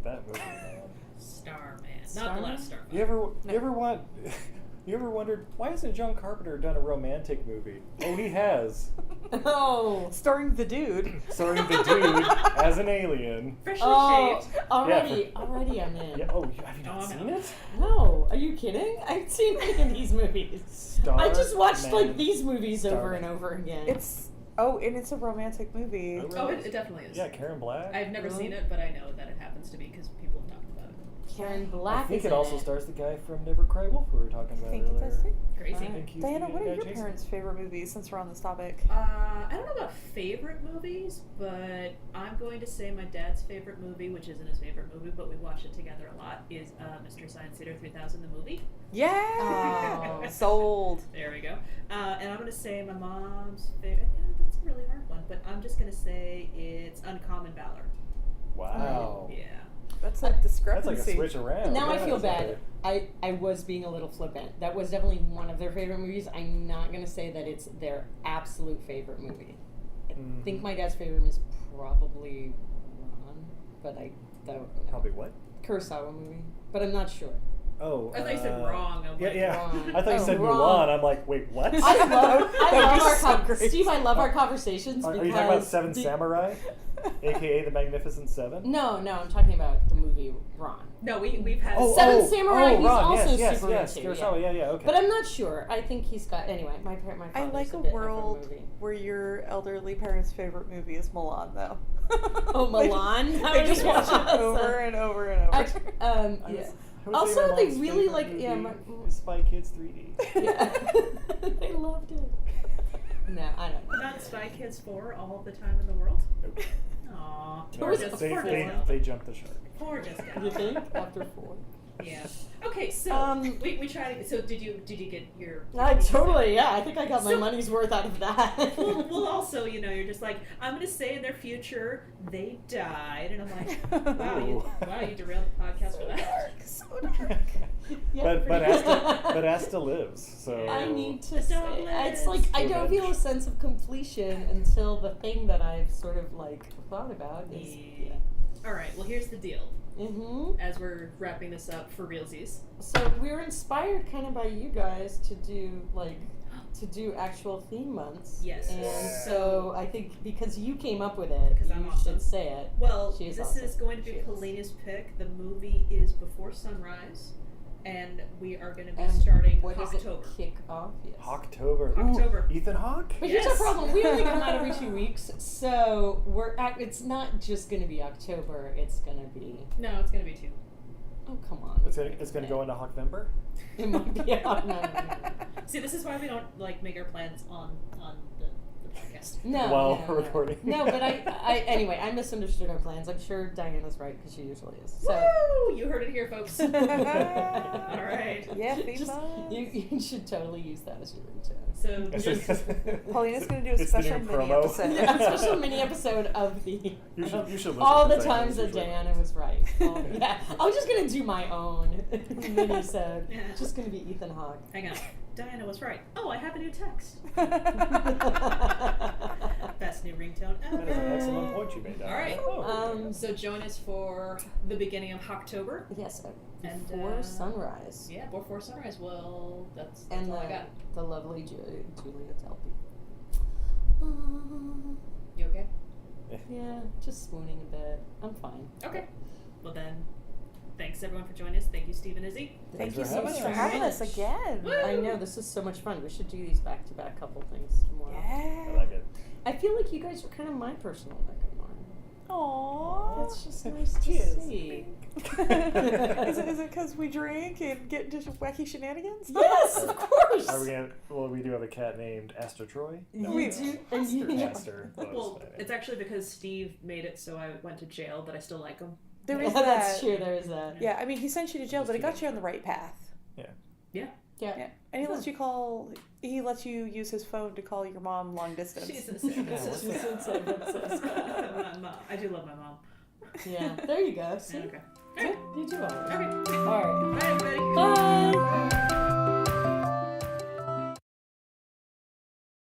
that movie, man. Starman. Not the Starman? last Starman. You ever wondered why hasn't John Carpenter done a romantic movie? Oh, he has. Oh. Starring the dude. Starring the dude as an alien. Freshly Oh, shaved. already I'm in. Yeah. Oh, have you not Oh, seen no. it? No, are you kidding? I've seen any of these movies. I just watched like these movies over Starman. and over again. And it's a romantic movie. Oh, really? Oh, it definitely is. Yeah, Karen Black. I've never Really? seen it, but I know that it happens to be because people have talked about it. Karen I Black think is it in also it. stars the guy from Never Cry Wolf we were talking about I think it earlier. does too. Crazy. I think he's Diana, the what are guy your Jason. parents' favorite movies since we're on this topic? I don't know about favorite movies, but I'm going to say my dad's favorite movie, which isn't his favorite movie, but we watch it together a lot, is Mystery Science Theater 3000, the movie. Yeah! Oh. Sold. There we go. And I'm going to say my mom's favorite. Yeah, that's a really hard one, but I'm just going to say it's Uncommon Valor. Wow. Yeah. That's a That's discrepancy. like a switch around. Now I Yeah, feel that's bad. like- I was being a little flippant. That was definitely one of their favorite movies. I'm not gonna say that it's their absolute favorite movie. I think my dad's favorite is probably Ron, but I don't know. Probably what? Kurosawa movie, but I'm not sure. Oh. I thought you said wrong. I'm Yeah, like, yeah. Wrong. I thought you Oh, said wrong. Mulan. I'm like, wait, what? I That would be love so our great. Steve. I love our conversations Are because you talking about Seven the- Samurai, aka the Magnificent Seven? No, I'm talking about the movie Ron. No, we've had Seven Samurai, he's Ron, also yes, super yes, into, Kurosawa, yeah, okay. But I'm not sure. I think he's got anyway. My I father's like a bit of world movie. where your elderly parents' favorite movie is Milan, though. Oh, Milan? They just watch it over and over and over. I Yeah. would Also, say my they mom's really favorite like movie is Spy Kids 3D. Yeah. They loved it. No, I don't know. Not Spy Kids 4 all the time in the world. Nope. Aww. There Poor was- Jessica. They jumped the shark. Poor Jessica. You think after 4? Yeah. Okay, so we try to. So did you get your? Totally. Yeah, I think I got my So- money's worth out of that. Well, also, you're just like, I'm gonna say in their future they died, and I'm like, wow, you derailed the podcast for that. So dark. Yeah, But Asta lives. So I need to The say, dog it's lives. like I don't feel a Revenge. sense of completion until the thing that I've sort of like thought about is Yeah. All right. Well, here's the deal. Mm-hmm. As we're wrapping this up for realsies, So we were inspired kind of by you guys to do actual theme months. Yes. And so I think because you came up with it, 'Cause you I'm awesome. should say it. well, She is this awesome. is going to be She is. Polina's pick. The movie is Before Sunrise, and we are going to be And starting what does it October. kick off? Yes. Hawktober. October. Ooh, Ethan Hawke? But here's our Yes. problem. We only come out every 2 weeks, so it's not just going to be October. It's going to be. No, it's going to be 2. Oh, come on. It's gonna go into Hawkvember? It might be. No. See, this is why we don't make our plans on the podcast. No, While no, we're no. recording. No, but anyway, I misunderstood our plans. I'm sure Diana's right because she usually is. So. Woo! You heard it here, folks. All right. Yeah, theme Just, month. you should totally use that as your ringtone. So Paulina's gonna do a It's the new special mini promo. episode. Yeah, a special mini episode of the You should listen all to the times that usually. Diana was right. Yeah, I was just gonna do my own mini episode. Yeah. It's just gonna be Ethan Hawke. hang on. Diana was right. Oh, I have a new text. Best new ringtone ever. That is an excellent point you made, Diana. All right. Oh, So join us for the beginning of October. Yes, And, before sunrise. Yeah, Before Sunrise. Well, that's And all I got. the lovely Julia Delpy. You okay? Yeah, just swooning a bit. I'm fine. Okay. Well then, thanks everyone for joining us. Thank you, Steve and Izzy. Thank Thanks you for so having much us. for having us again. Woo! I know, this is so much fun. We should do these back-to-back couple things more. I Yeah. like it. I feel like you guys are kind of my personal Rick and Morty. Aww. It's just nice to Cheers. see. Is it because we drink and get into wacky shenanigans? Yes, of course. Are we gonna? Well, we do have a cat named Astor Troy. No, You it's do, and you, Astor. Well, it's actually because Steve made it so I went to jail, but I still like him. There is That's that. true. There is that. Yeah, I mean, he sent you to jail, but it got you on the right path. Yeah. Yeah, and he lets you call. He lets you use his phone to call your mom long distance. She's insane. Yeah, what's I do love my mom. Yeah. There you go. See? Okay. Yeah, you do all right. Okay. All right.